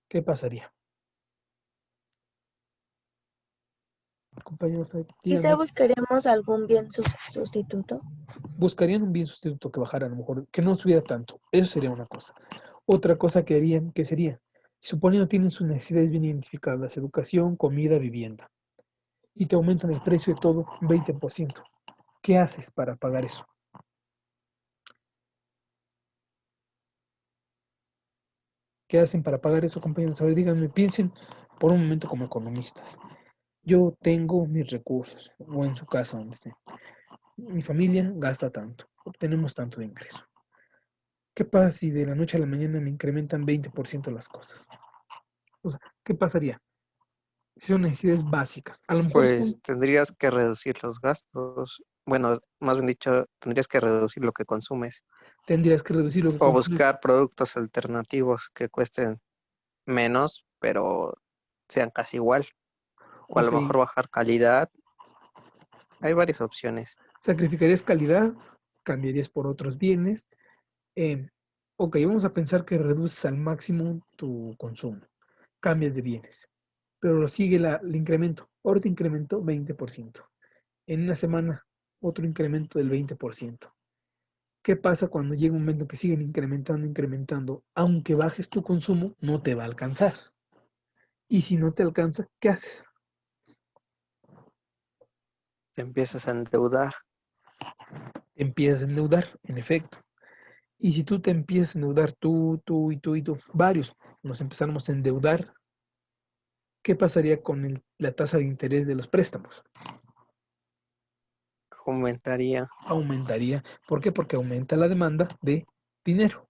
¿Qué pasaría? Compañeros, Quizá díganme, buscaríamos algún bien sustituto. buscarían un bien sustituto que bajara a lo mejor, que no subiera tanto. Eso sería una cosa. Otra cosa que harían, ¿qué sería? Suponiendo tienen sus necesidades bien identificadas, educación, comida, vivienda, y te aumentan el precio de todo un 20%. ¿Qué haces para pagar eso? ¿Qué hacen para pagar eso, compañeros? A ver, díganme, piensen por un momento como economistas. Yo tengo mis recursos, o en su casa donde esté. Mi familia gasta tanto, obtenemos tanto de ingreso. ¿Qué pasa si de la noche a la mañana me incrementan 20% las cosas? O sea, ¿qué pasaría? Si son necesidades básicas. A lo mejor Pues son, tendrías que reducir los gastos. Bueno, más bien dicho, tendrías que reducir lo que consumes tendrías que reducir lo que o consumes. buscar productos alternativos que cuesten menos, pero sean casi igual. O a lo Ok, mejor bajar calidad. Hay varias opciones. sacrificarías calidad, cambiarías por otros bienes. eh, ok, vamos a pensar que reduces al máximo tu consumo, cambias de bienes, pero sigue el incremento. Ahora te incrementó 20%. En una semana, otro incremento del 20%. ¿Qué pasa cuando llega un momento que siguen incrementando, incrementando? Aunque bajes tu consumo, no te va a alcanzar. Y si no te alcanza, ¿qué haces? Te empiezas a endeudar. Te empiezas a endeudar, en efecto. Y si tú te empiezas a endeudar, tú y tú y tú, varios, nos empezamos a endeudar, ¿qué pasaría con la tasa de interés de los préstamos? Aumentaría. Aumentaría. ¿Por qué? Porque aumenta la demanda de dinero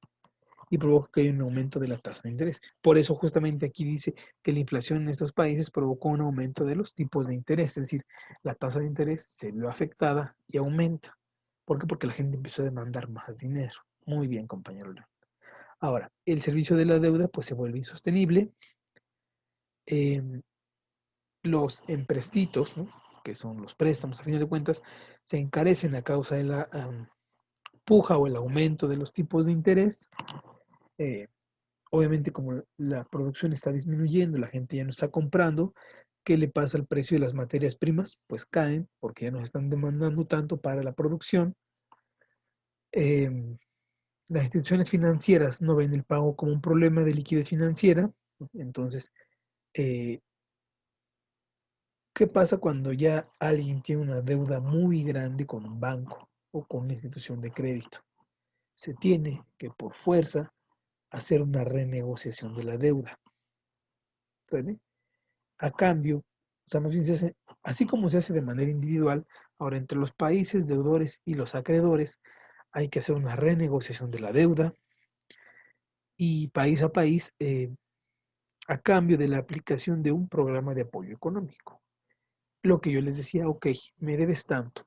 y provoca que haya un aumento de la tasa de interés. Por eso justamente aquí dice que la inflación en estos países provocó un aumento de los tipos de interés, es decir, la tasa de interés se vio afectada y aumenta. ¿Por qué? Porque la gente empezó a demandar más dinero. Muy bien, compañero León. Ahora, el servicio de la deuda pues se vuelve insostenible. Eh, los emprestitos, ¿no? Que son los préstamos, a fin de cuentas, se encarecen a causa de la puja o el aumento de los tipos de interés. Eh, Obviamente, como la producción está disminuyendo, la gente ya no está comprando, ¿qué le pasa al precio de las materias primas? Pues caen porque ya no se están demandando tanto para la producción. Em, las instituciones financieras no ven el pago como un problema de liquidez financiera. Entonces, eh, ¿qué pasa cuando ya alguien tiene una deuda muy grande con un banco o con una institución de crédito? Se tiene que, por fuerza, hacer una renegociación de la deuda. ¿Sale? A cambio, o sea, más bien se hace, así como se hace de manera individual, ahora entre los países deudores y los acreedores hay que hacer una renegociación de la deuda y país a país a cambio de la aplicación de un programa de apoyo económico. Lo que yo les decía, ok, me debes tanto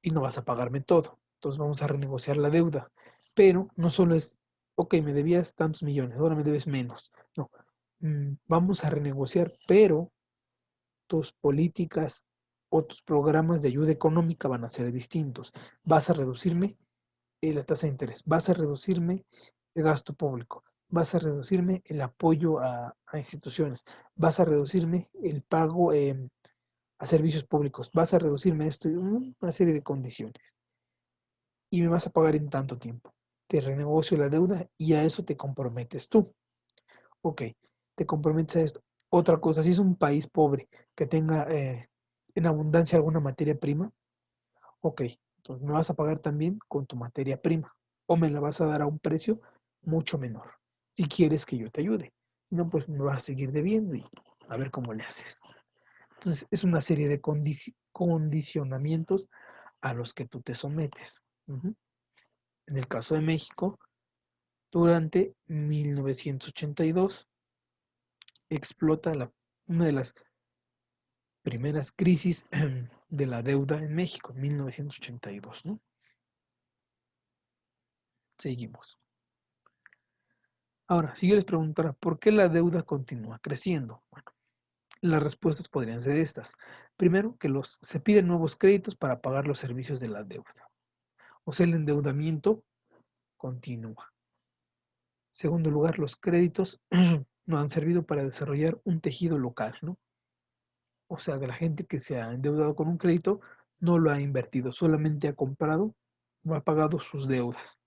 y no vas a pagarme todo, entonces vamos a renegociar la deuda, pero no solo es, ok, me debías tantos millones, ahora me debes menos, no, vamos a renegociar, pero tus políticas o tus programas de ayuda económica van a ser distintos. Vas a reducirme la tasa de interés, vas a reducirme el gasto público, vas a reducirme el apoyo a instituciones, vas a reducirme el pago a servicios públicos, vas a reducirme esto y una serie de condiciones. Y me vas a pagar en tanto tiempo. Te renegocio la deuda y a eso te comprometes tú. Ok, te comprometes a esto. Otra cosa, si es un país pobre que tenga en abundancia alguna materia prima, ok, entonces me vas a pagar también con tu materia prima o me la vas a dar a un precio mucho menor, si quieres que yo te ayude. No, pues me vas a seguir debiendo y a ver cómo le haces. Entonces es una serie de condicionamientos a los que tú te sometes. Ujú. En el caso de México, durante 1982 explota una de las primeras crisis de la deuda en México, en 1982, ¿no? Seguimos. Ahora, si yo les preguntara, ¿por qué la deuda continúa creciendo? Bueno, las respuestas podrían ser estas. Primero, que se piden nuevos créditos para pagar los servicios de la deuda. O sea, el endeudamiento continúa. Segundo lugar, los créditos no han servido para desarrollar un tejido local, ¿no? O sea, que la gente que se ha endeudado con un crédito no lo ha invertido, solamente ha comprado, no ha pagado sus deudas,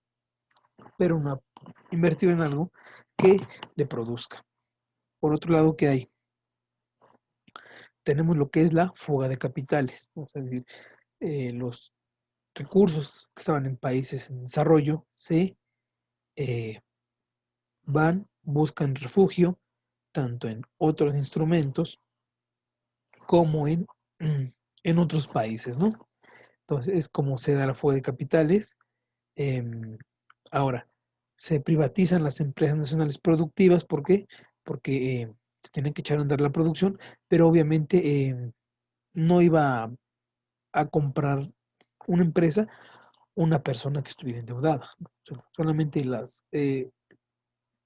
pero no ha invertido en algo que le produzca. Por otro lado, ¿qué hay? Tenemos lo que es la fuga de capitales, ¿no? Es decir, los recursos que estaban en países en desarrollo se buscan refugio tanto en otros instrumentos como en otros países, ¿no? Entonces, es como se da la fuga de capitales. Ahora, se privatizan las empresas nacionales productivas, ¿por qué? Porque se tienen que echar a andar la producción, pero obviamente no iba a comprar una empresa una persona que estuviera endeudada, ¿no? Solamente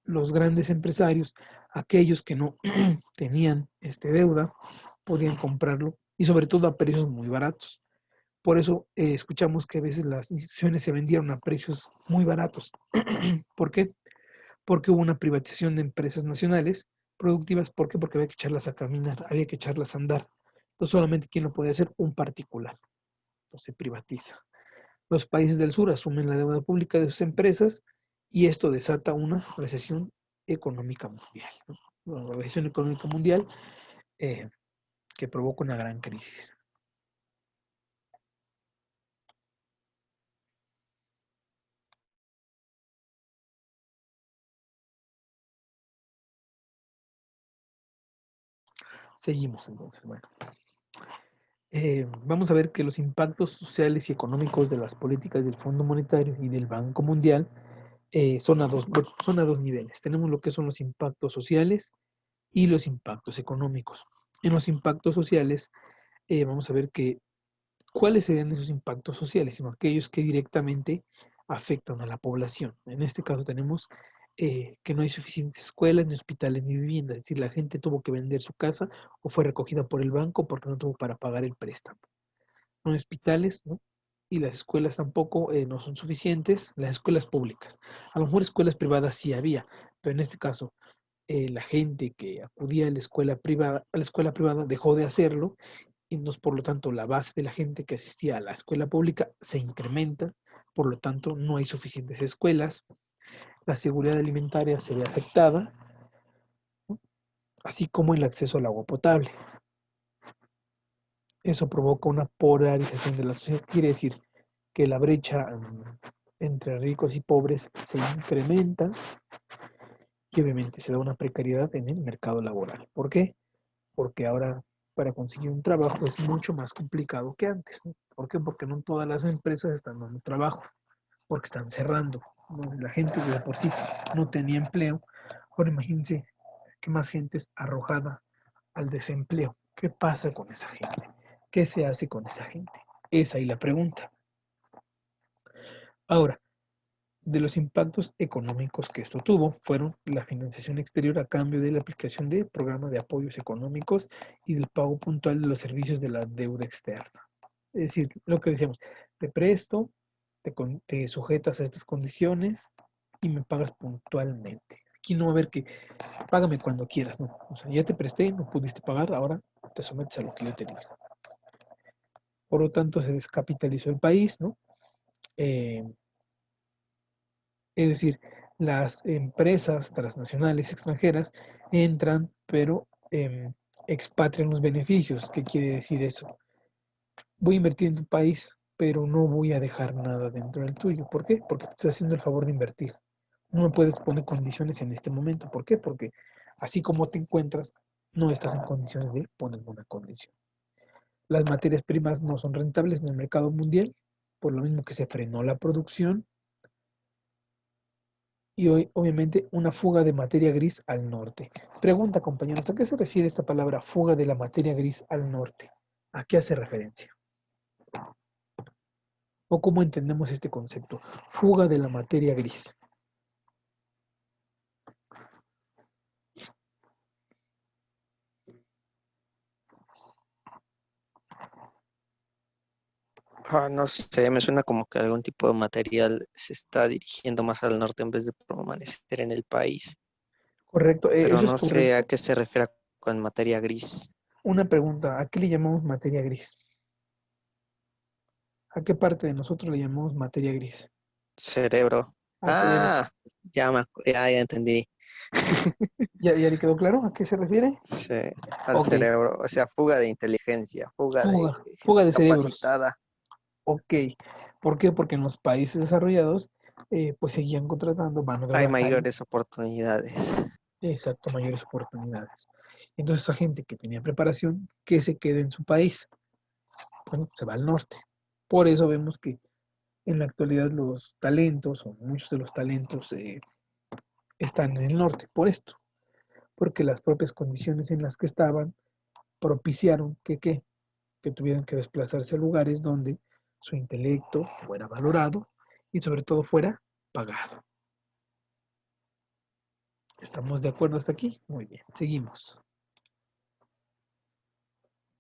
los grandes empresarios, aquellos que no tenían deuda, podían comprarlo y sobre todo a precios muy baratos. Por eso escuchamos que a veces las instituciones se vendieron a precios muy baratos. ¿Por qué? Porque hubo una privatización de empresas nacionales productivas. ¿Por qué? Porque había que echarlas a caminar, había que echarlas a andar. Entonces solamente quien lo podía hacer, un particular. Entonces se privatiza. Los países del sur asumen la deuda pública de sus empresas y esto desata una recesión económica mundial, ¿no? Una recesión económica mundial eh, que provoca una gran crisis. Seguimos entonces. Bueno, vamos a ver que los impactos sociales y económicos de las políticas del Fondo Monetario y del Banco Mundial son a dos niveles. Tenemos lo que son los impactos sociales y los impactos económicos. En los impactos sociales, vamos a ver cuáles serían esos impactos sociales, sino aquellos que directamente afectan a la población. En este caso tenemos que no hay suficientes escuelas, ni hospitales, ni viviendas. Es decir, la gente tuvo que vender su casa o fue recogida por el banco porque no tuvo para pagar el préstamo. No hay hospitales, ¿no? Y las escuelas tampoco no son suficientes, las escuelas públicas. A lo mejor escuelas privadas sí había, pero en este caso la gente que acudía a la escuela privada dejó de hacerlo y por lo tanto la base de la gente que asistía a la escuela pública se incrementa, por lo tanto no hay suficientes escuelas, la seguridad alimentaria se ve afectada, ¿no? Así como el acceso al agua potable. Eso provoca una polarización de la sociedad, quiere decir que la brecha entre ricos y pobres se incrementa y obviamente se da una precariedad en el mercado laboral. ¿Por qué? Porque ahora para conseguir un trabajo es mucho más complicado que antes, ¿no? ¿Por qué? Porque no todas las empresas están dando trabajo, porque están cerrando, ¿no? La gente que de por sí no tenía empleo, ahora imagínense que más gente es arrojada al desempleo. ¿Qué pasa con esa gente? ¿Qué se hace con esa gente? Es ahí la pregunta. Ahora, de los impactos económicos que esto tuvo fueron la financiación exterior a cambio de la aplicación de programas de apoyos económicos y del pago puntual de los servicios de la deuda externa. Es decir, lo que decíamos, te presto, te sujetas a estas condiciones y me pagas puntualmente. Aquí no va a haber que págame cuando quieras, no. O sea, ya te presté, no pudiste pagar, ahora te sometes a lo que yo te digo. Por lo tanto, se descapitalizó el país, ¿no? Es decir, las empresas transnacionales extranjeras entran, pero expatrian los beneficios. ¿Qué quiere decir eso? Voy a invertir en tu país, pero no voy a dejar nada dentro del tuyo. ¿Por qué? Porque te estoy haciendo el favor de invertir. No me puedes poner condiciones en este momento. ¿Por qué? Porque así como te encuentras, no estás en condiciones de ponerme una condición. Las materias primas no son rentables en el mercado mundial, por lo mismo que se frenó la producción. Y hoy, obviamente, una fuga de materia gris al norte. Pregunta, compañeros, ¿a qué se refiere esta palabra fuga de la materia gris al norte? ¿A qué hace referencia? ¿O cómo entendemos este concepto? Fuga de la materia gris. No sé, me suena como que algún tipo de material se está dirigiendo más al norte en vez de permanecer en el país. Correcto, Pero eso es no sé a correcto. qué se refiere con materia gris. Una pregunta, ¿a qué le llamamos materia gris? ¿A qué parte de nosotros le llamamos materia gris? Cerebro. Al cerebro. Ya entendí. ¿Ya le quedó claro a qué se refiere? Sí, al Ok, cerebro. O sea, fuga de inteligencia, fuga de fuga gente de cerebros. capacitada. Ok, ¿por qué? Porque en los países desarrollados, pues seguían contratando mano de Hay obra mayores oportunidades. exacto, mayores oportunidades. Entonces, esa gente que tenía preparación, que se quede en su país, bueno, se va al norte. Por eso vemos que en la actualidad los talentos, o muchos de los talentos, están en el norte, por esto, porque las propias condiciones en las que estaban propiciaron que tuvieran que desplazarse a lugares donde su intelecto fuera valorado y sobre todo fuera pagado. ¿Estamos de acuerdo hasta aquí? Muy bien, seguimos.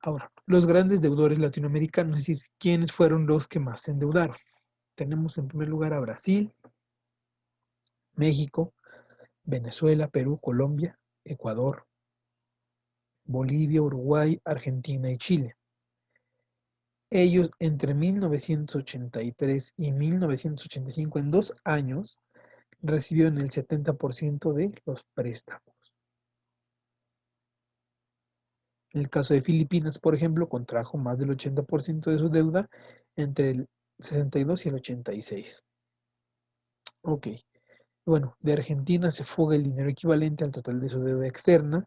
Ahora, los grandes deudores latinoamericanos, es decir, ¿quiénes fueron los que más se endeudaron? Tenemos en primer lugar a Brasil, México, Venezuela, Perú, Colombia, Ecuador, Bolivia, Uruguay, Argentina y Chile. Ellos entre 1983 y 1985, en 2 años, recibieron el 70% de los préstamos. En el caso de Filipinas, por ejemplo, contrajo más del 80% de su deuda entre el 62 y el 86. Ok. Bueno, de Argentina se fuga el dinero equivalente al total de su deuda externa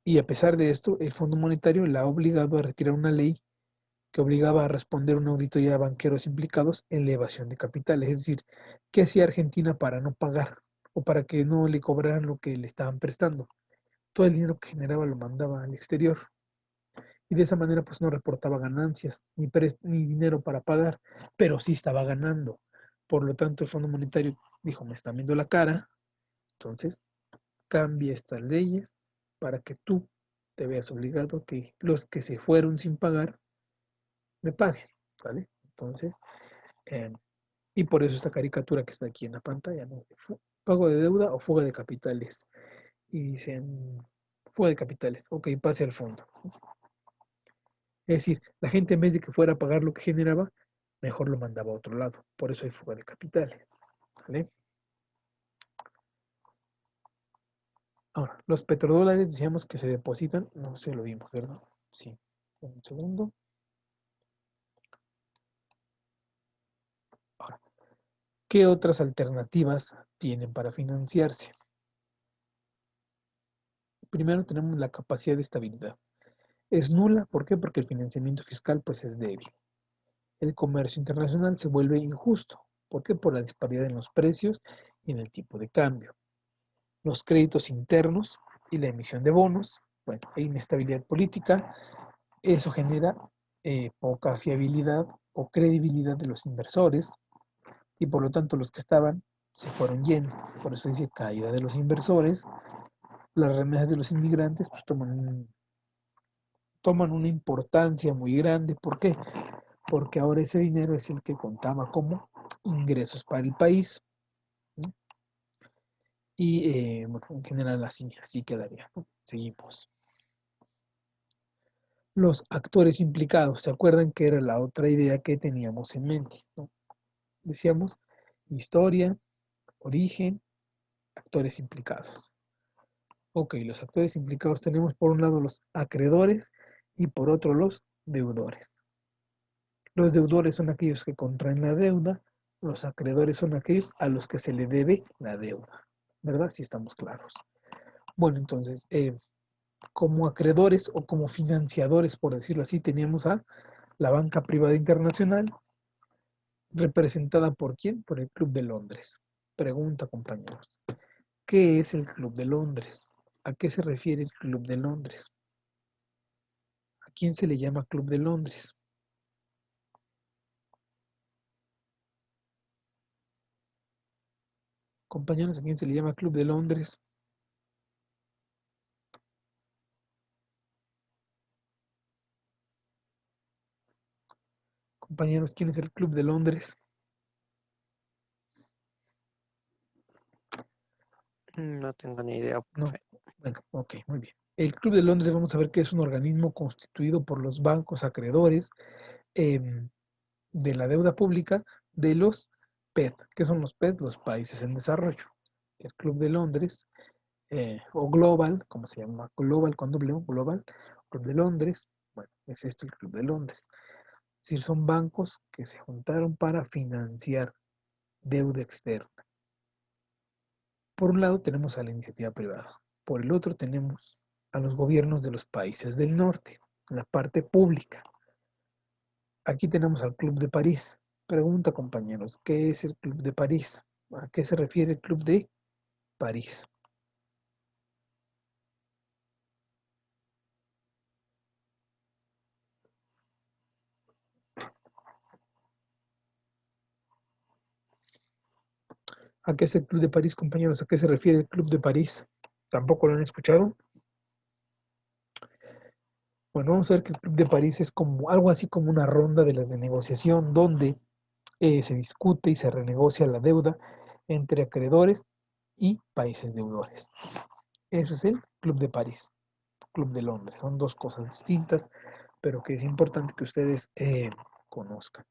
y a pesar de esto, el Fondo Monetario la ha obligado a retirar una ley que obligaba a responder una auditoría a banqueros implicados en la evasión de capitales. Es decir, ¿qué hacía Argentina para no pagar o para que no le cobraran lo que le estaban prestando? Todo el dinero que generaba lo mandaba al exterior y de esa manera pues no reportaba ganancias ni dinero para pagar, pero sí estaba ganando. Por lo tanto, el Fondo Monetario dijo, me están viendo la cara, entonces cambia estas leyes para que tú te veas obligado a que los que se fueron sin pagar me paguen, ¿vale? Entonces, eh, y por eso esta caricatura que está aquí en la pantalla, ¿no? Pago de deuda o fuga de capitales. Y dicen, fuga de capitales, ok, pase al fondo. Es decir, la gente en vez de que fuera a pagar lo que generaba, mejor lo mandaba a otro lado. Por eso hay fuga de capitales, ¿vale? Ahora, los petrodólares decíamos que se depositan, no sé, lo vimos, ¿verdad? Sí. Un segundo. Ahora, ¿qué otras alternativas tienen para financiarse? Primero tenemos la capacidad de estabilidad. Es nula, ¿por qué? Porque el financiamiento fiscal pues es débil. El comercio internacional se vuelve injusto. ¿Por qué? Por la disparidad en los precios y en el tipo de cambio. Los créditos internos y la emisión de bonos, bueno, hay inestabilidad política, eso genera poca fiabilidad o credibilidad de los inversores y por lo tanto los que estaban se fueron yendo. Por eso dice caída de los inversores. Las remesas de los inmigrantes pues toman una importancia muy grande. ¿Por qué? Porque ahora ese dinero es el que contaba como ingresos para el país, ¿no? Y bueno, en general así quedaría, ¿no? Seguimos. Los actores implicados, ¿se acuerdan que era la otra idea que teníamos en mente, ¿no? Decíamos historia, origen, actores implicados. Ok, los actores implicados tenemos por un lado los acreedores y por otro los deudores. Los deudores son aquellos que contraen la deuda, los acreedores son aquellos a los que se le debe la deuda, ¿verdad? Si estamos claros. Bueno, entonces, como acreedores o como financiadores, por decirlo así, teníamos a la banca privada internacional ¿Representada por quién? Por el Club de Londres. Pregunta, compañeros. ¿Qué es el Club de Londres? ¿A qué se refiere el Club de Londres? ¿A quién se le llama Club de Londres? Compañeros, ¿a quién se le llama Club de Londres? Compañeros, ¿quién es el Club de Londres? No tengo ni idea, No. profe. Bueno, ok, muy bien. El Club de Londres, vamos a ver que es un organismo constituido por los bancos acreedores de la deuda pública de los PED. ¿Qué son los PED? Los países en desarrollo. El Club de Londres, o Global, como se llama, Global con doble O, Global, Club de Londres, bueno, es esto el Club de Londres. Es decir, son bancos que se juntaron para financiar deuda externa. Por un lado tenemos a la iniciativa privada, por el otro tenemos a los gobiernos de los países del norte, la parte pública. Aquí tenemos al Club de París. Pregunta, compañeros, ¿qué es el Club de París? ¿A qué se refiere el Club de París? ¿A qué es el Club de París, compañeros? ¿A qué se refiere el Club de París? ¿Tampoco lo han escuchado? Bueno, vamos a ver que el Club de París es como algo así como una ronda de las de negociación donde se discute y se renegocia la deuda entre acreedores y países deudores. Eso es el Club de París, Club de Londres. Son dos cosas distintas, pero que es importante que ustedes conozcan.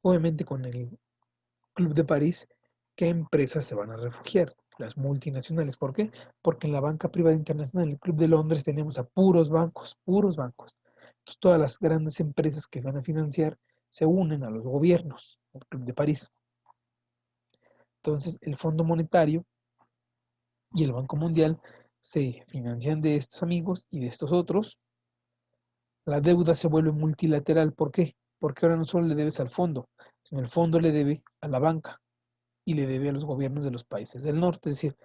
Obviamente con el Club de París, ¿qué empresas se van a refugiar? Las multinacionales. ¿Por qué? Porque en la banca privada internacional, el Club de Londres, tenemos a puros bancos, puros bancos. Entonces, todas las grandes empresas que van a financiar se unen a los gobiernos, al Club de París. Entonces, el Fondo Monetario y el Banco Mundial se financian de estos amigos y de estos otros. La deuda se vuelve multilateral. ¿Por qué? Porque ahora no solo le debes al fondo, sino el fondo le debe a la banca y le debe a los gobiernos de los países del norte. Es decir,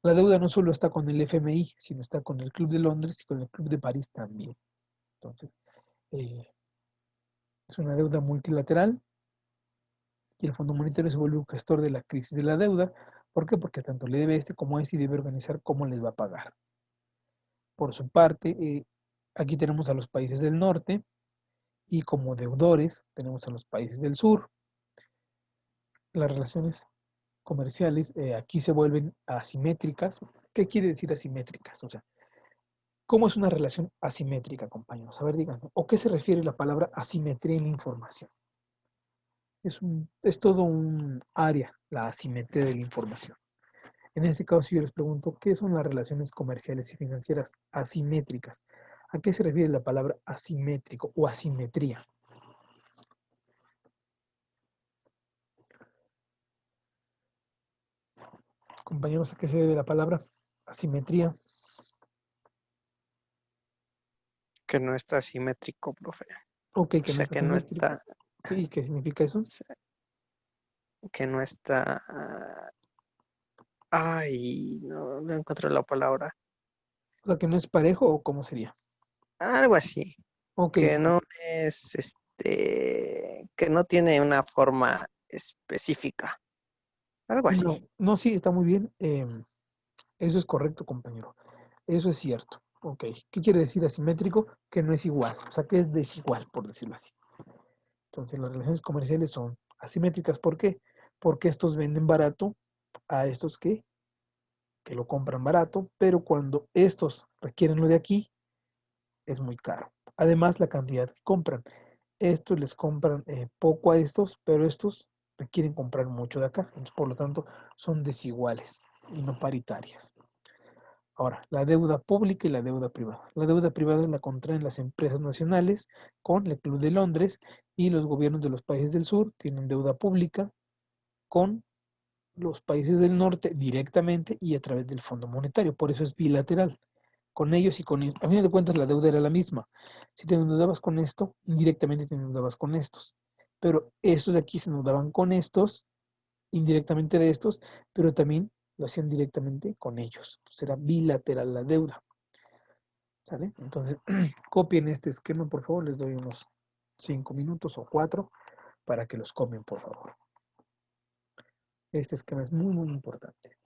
la deuda no solo está con el FMI, sino está con el Club de Londres y con el Club de París también. Entonces, eh, es una deuda multilateral y el Fondo Monetario se vuelve un gestor de la crisis de la deuda. ¿Por qué? Porque tanto le debe a este como a este y debe organizar cómo les va a pagar. Por su parte, aquí tenemos a los países del norte y como deudores tenemos a los países del sur. Las relaciones comerciales aquí se vuelven asimétricas. ¿Qué quiere decir asimétricas? O sea, ¿cómo es una relación asimétrica, compañeros? A ver, díganme. ¿O qué se refiere la palabra asimetría en la información? Es todo un área, la asimetría de la información. En este caso, si yo les pregunto, ¿qué son las relaciones comerciales y financieras asimétricas? ¿A qué se refiere la palabra asimétrico o asimetría? Compañeros, ¿a qué se debe la palabra asimetría? Que no está simétrico, profe. Ok, O que no sea, está que no simétrico. está, ¿Y qué significa eso? o sea, que no está. Ay, no encuentro la palabra. O sea, que no es parejo o cómo sería. Algo así. Ok, Que no es, que no tiene una forma específica. Algo no, así. no, sí, está muy bien. Eso es correcto, compañero. Eso es cierto. Ok. ¿Qué quiere decir asimétrico? Que no es igual. O sea, que es desigual, por decirlo así. Entonces, las relaciones comerciales son asimétricas. ¿Por qué? Porque estos venden barato a estos que lo compran barato, pero cuando estos requieren lo de aquí, es muy caro. Además, la cantidad que compran. Estos les compran poco a estos, pero estos requieren comprar mucho de acá. Entonces, por lo tanto, son desiguales y no paritarias. Ahora, la deuda pública y la deuda privada. La deuda privada la contraen las empresas nacionales con el Club de Londres y los gobiernos de los países del sur tienen deuda pública con los países del norte directamente y a través del Fondo Monetario. Por eso es bilateral. Con ellos y con ellos. A fin de cuentas, la deuda era la misma. Si te endeudabas con esto, indirectamente te endeudabas con estos. pero estos de aquí se endeudaban con estos, indirectamente de estos, pero también lo hacían directamente con ellos. Entonces era bilateral la deuda. ¿Sale? Entonces, copien este esquema, por favor. Les doy unos 5 minutos o 4 para que los copien, por favor. Este esquema es muy, muy importante.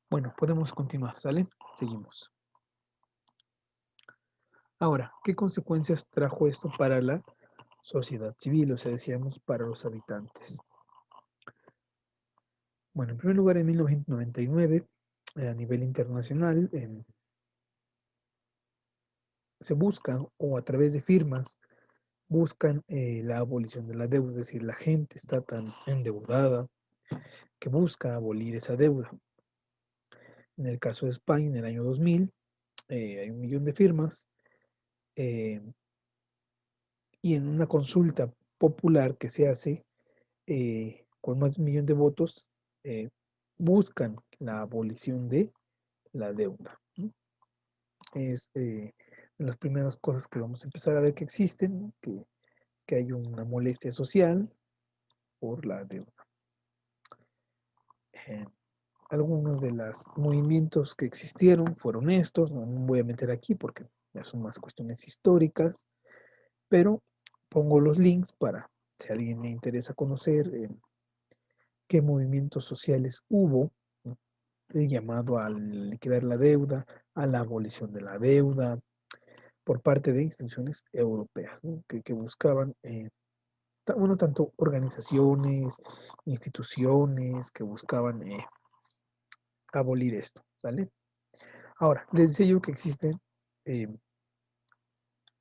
Bueno, podemos continuar, ¿sale? Seguimos. Ahora, ¿qué consecuencias trajo esto para la sociedad civil? O sea, decíamos, para los habitantes. Bueno, en primer lugar, en 1999, a nivel internacional, se busca, o a través de firmas, buscan la abolición de la deuda. Es decir, la gente está tan endeudada que busca abolir esa deuda. En el caso de España, en el año 2000, hay 1 millón de firmas, y en una consulta popular que se hace, con más de 1 millón de votos, buscan la abolición de la deuda, ¿no? Es de las primeras cosas que vamos a empezar a ver que existen, ¿no? Que hay una molestia social por la deuda. Algunos de los movimientos que existieron fueron estos, no me voy a meter aquí porque ya son más cuestiones históricas, pero pongo los links para, si a alguien le interesa conocer qué movimientos sociales hubo, ¿no? El llamado a liquidar la deuda, a la abolición de la deuda, por parte de instituciones europeas, ¿no? que buscaban, bueno, tanto organizaciones, instituciones que buscaban abolir esto, ¿sale? Ahora, les decía yo que existen eh,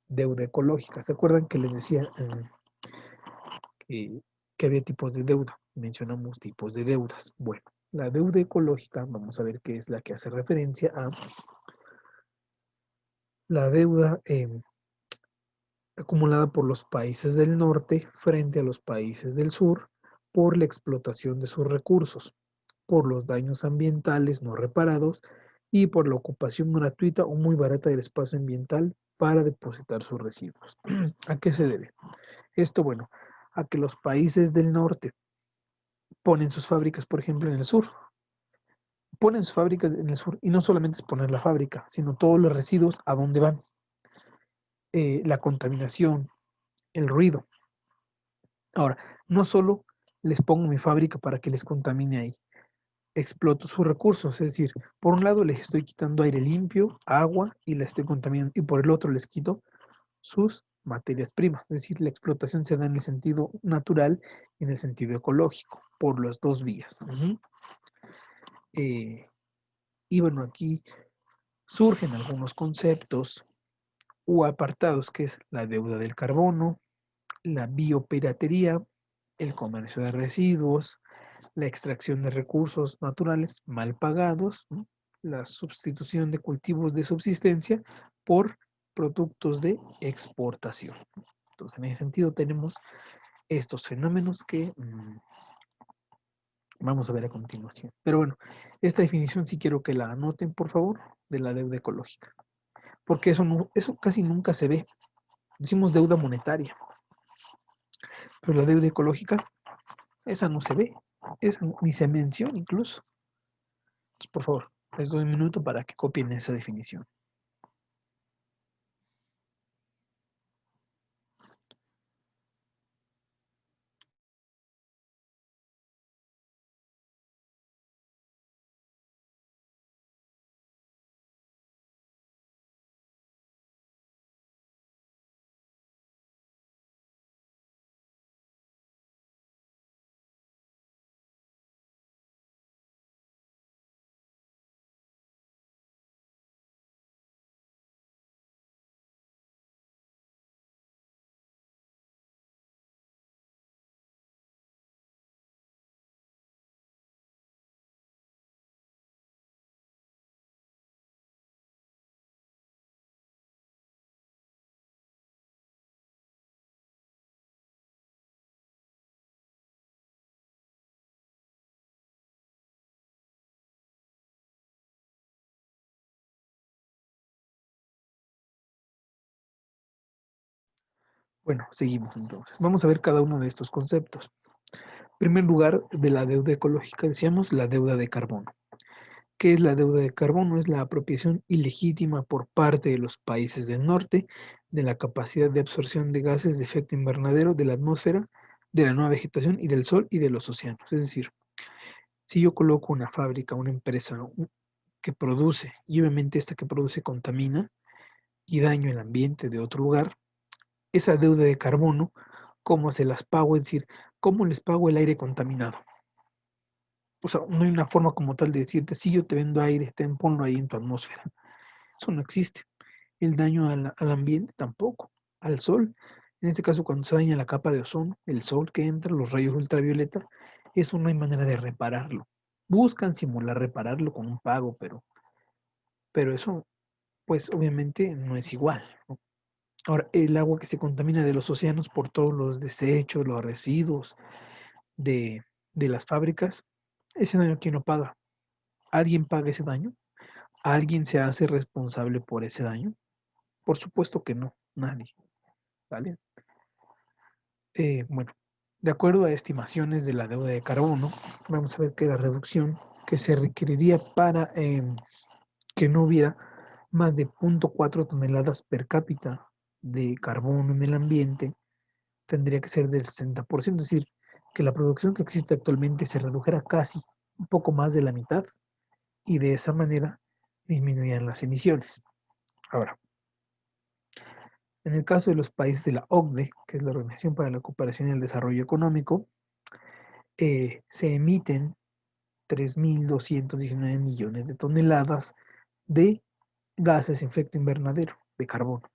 deuda ecológica. ¿Se acuerdan que les decía que había tipos de deuda? Mencionamos tipos de deudas. Bueno, la deuda ecológica, vamos a ver qué es la que hace referencia a la deuda acumulada por los países del norte frente a los países del sur por la explotación de sus recursos, por los daños ambientales no reparados y por la ocupación gratuita o muy barata del espacio ambiental para depositar sus residuos. ¿A qué se debe? Esto, bueno, a que los países del norte ponen sus fábricas, por ejemplo, en el sur. Ponen sus fábricas en el sur y no solamente es poner la fábrica, sino todos los residuos a dónde van. La contaminación, el ruido. Ahora, no solo les pongo mi fábrica para que les contamine ahí, exploto sus recursos, es decir, por un lado les estoy quitando aire limpio, agua y la estoy contaminando, y por el otro les quito sus materias primas, es decir, la explotación se da en el sentido natural y en el sentido ecológico, por las dos vías. Y bueno, aquí surgen algunos conceptos o apartados que es la deuda del carbono, la biopiratería, el comercio de residuos, la extracción de recursos naturales mal pagados, ¿no? La sustitución de cultivos de subsistencia por productos de exportación. Entonces, en ese sentido tenemos estos fenómenos que vamos a ver a continuación. Pero bueno, esta definición sí quiero que la anoten, por favor, de la deuda ecológica, porque eso casi nunca se ve. Decimos deuda monetaria, pero la deuda ecológica, esa no se ve, esa ni se menciona incluso. Entonces, por favor, les doy un minuto para que copien esa definición. Bueno, seguimos entonces. Vamos a ver cada uno de estos conceptos. En primer lugar, de la deuda ecológica, decíamos la deuda de carbono. ¿Qué es la deuda de carbono? Es la apropiación ilegítima por parte de los países del norte de la capacidad de absorción de gases de efecto invernadero de la atmósfera, de la nueva vegetación y del sol y de los océanos. Es decir, si yo coloco una fábrica, una empresa que produce, y obviamente esta que produce contamina y daña el ambiente de otro lugar, esa deuda de carbono, ¿cómo se las pago? Es decir, ¿cómo les pago el aire contaminado? O sea, no hay una forma como tal de decirte, si yo te vendo aire, ponlo ahí en tu atmósfera. Eso no existe. El daño al ambiente tampoco. Al sol, en este caso cuando se daña la capa de ozono, el sol que entra, los rayos ultravioleta, eso no hay manera de repararlo. Buscan simular repararlo con un pago, pero eso, pues obviamente no es igual, ¿no? Ahora, el agua que se contamina de los océanos por todos los desechos, los residuos de, de las fábricas, ese daño, ¿quién lo paga? ¿Alguien paga ese daño? ¿Alguien se hace responsable por ese daño? Por supuesto que no, nadie, ¿vale? Bueno, de acuerdo a estimaciones de la deuda de carbono, vamos a ver que la reducción que se requeriría para que no hubiera más de 0,4 toneladas per cápita de carbono en el ambiente tendría que ser del 60%, es decir, que la producción que existe actualmente se redujera casi un poco más de la mitad y de esa manera disminuían las emisiones. Ahora, en el caso de los países de la OCDE, que es la Organización para la Cooperación y el Desarrollo Económico, se emiten 3.219 millones de toneladas de gases de efecto invernadero, de carbono.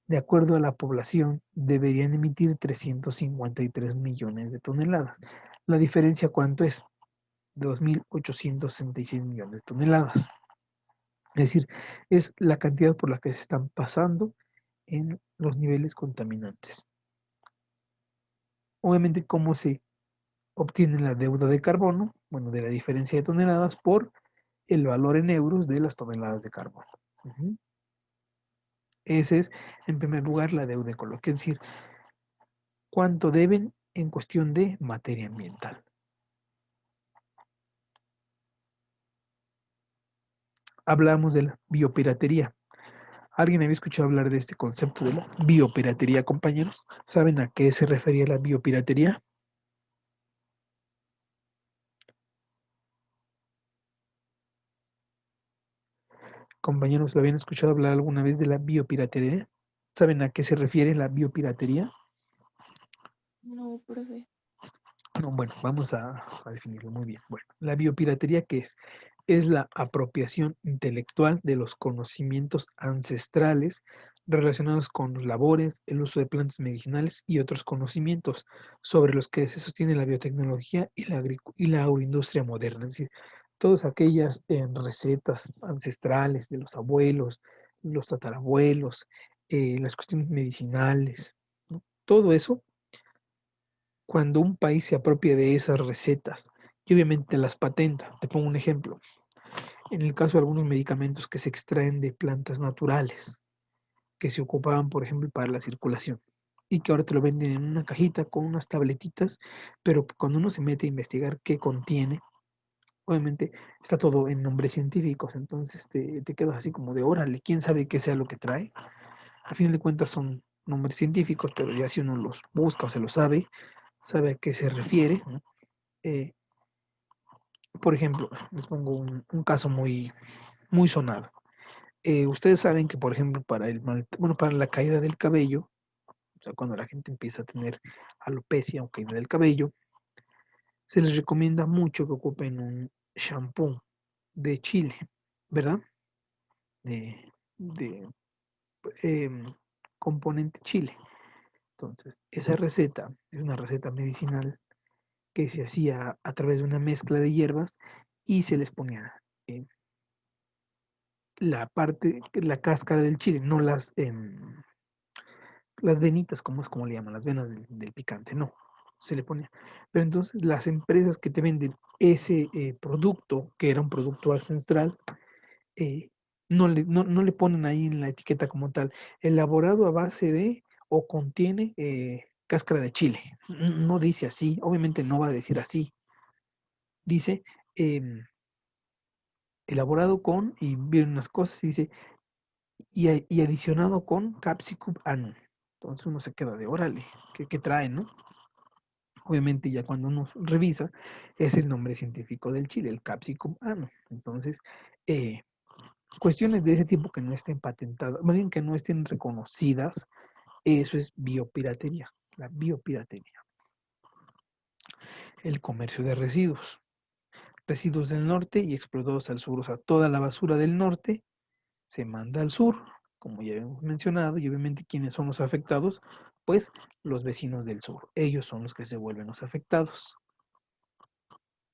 De acuerdo a la población, deberían emitir 353 millones de toneladas. La diferencia, ¿cuánto es? 2.866 millones de toneladas. Es decir, es la cantidad por la que se están pasando en los niveles contaminantes. Obviamente, ¿cómo se obtiene la deuda de carbono? Bueno, de la diferencia de toneladas por el valor en euros de las toneladas de carbono. Ese es, en primer lugar, la deuda ecológica, es decir, cuánto deben en cuestión de materia ambiental. Hablamos de la biopiratería. ¿Alguien había escuchado hablar de este concepto de la biopiratería, compañeros? ¿Saben a qué se refería la biopiratería? Compañeros, ¿lo habían escuchado hablar alguna vez de la biopiratería? ¿Saben a qué se refiere la biopiratería? No, profe. No, bueno, vamos a definirlo muy bien. Bueno, la biopiratería, ¿qué es? Es la apropiación intelectual de los conocimientos ancestrales relacionados con los labores, el uso de plantas medicinales y otros conocimientos sobre los que se sostiene la biotecnología y la agroindustria moderna. Es decir, todas aquellas recetas ancestrales de los abuelos, los tatarabuelos, las cuestiones medicinales, ¿no? Todo eso, cuando un país se apropia de esas recetas y obviamente las patenta. Te pongo un ejemplo. En el caso de algunos medicamentos que se extraen de plantas naturales, que se ocupaban, por ejemplo, para la circulación, y que ahora te lo venden en una cajita con unas tabletitas, pero que cuando uno se mete a investigar qué contiene, obviamente está todo en nombres científicos, entonces te quedas así como de órale, quién sabe qué sea lo que trae. A fin de cuentas son nombres científicos, pero ya si uno los busca o se los sabe a qué se refiere, ¿no? Eh, por ejemplo, les pongo un caso muy sonado. Ustedes saben que, por ejemplo, para la caída del cabello, o sea, cuando la gente empieza a tener alopecia o caída del cabello, se les recomienda mucho que ocupen un shampoo de Chile, ¿verdad? De em, componente Chile. Entonces, esa receta es una receta medicinal que se hacía a través de una mezcla de hierbas y se les ponía la cáscara del chile, no las venitas, como es como le llaman, las venas del picante, no, se le ponía. Pero entonces las empresas que te venden ese producto, que era un producto ancestral, no le ponen ahí en la etiqueta como tal, elaborado a base de o contiene cáscara de chile. No dice así, obviamente no va a decir así. Dice elaborado con, y vienen unas cosas y dice, y adicionado con Capsicum annum. Entonces uno se queda de órale, ¿qué trae, no? Obviamente ya cuando uno revisa, es el nombre científico del chile, el Capsicum annum. Entonces, eh, cuestiones de ese tipo que no estén patentadas, más bien que no estén reconocidas, eso es biopiratería, la biopiratería. El comercio de residuos. Residuos del norte y explotados al sur, o sea, toda la basura del norte se manda al sur, como ya hemos mencionado, y obviamente quiénes son los afectados, pues los vecinos del sur, ellos son los que se vuelven los afectados.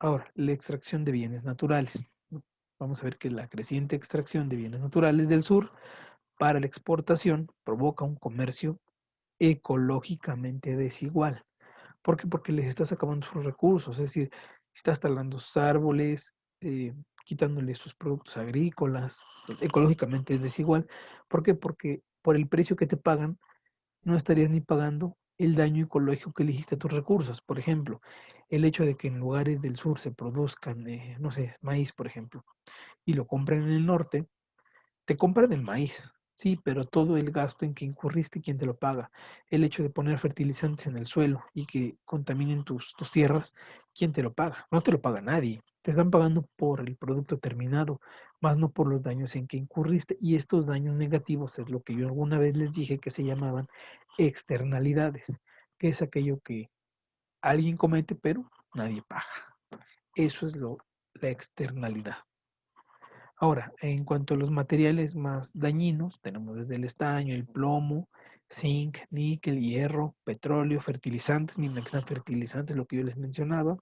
Ahora, la extracción de bienes naturales. Vamos a ver que la creciente extracción de bienes naturales del sur para la exportación provoca un comercio ecológicamente desigual. ¿Por qué? Porque les estás acabando sus recursos, es decir, estás talando sus árboles, quitándole sus productos agrícolas, ecológicamente es desigual. ¿Por qué? Porque por el precio que te pagan, no estarías ni pagando el daño ecológico que le hiciste a tus recursos. Por ejemplo, el hecho de que en lugares del sur se produzcan, no sé, maíz, por ejemplo, y lo compran en el norte, te compran el maíz, sí, pero todo el gasto en que incurriste, ¿quién te lo paga? El hecho de poner fertilizantes en el suelo y que contaminen tus tierras, ¿quién te lo paga? No te lo paga nadie. Te están pagando por el producto terminado, más no por los daños en que incurriste. Y estos daños negativos es lo que yo alguna vez les dije que se llamaban externalidades, que es aquello que alguien comete, pero nadie paga. Eso es la externalidad. Ahora, en cuanto a los materiales más dañinos, tenemos desde el estaño, el plomo, zinc, níquel, hierro, petróleo, fertilizantes, miren que están fertilizantes, lo que yo les mencionaba,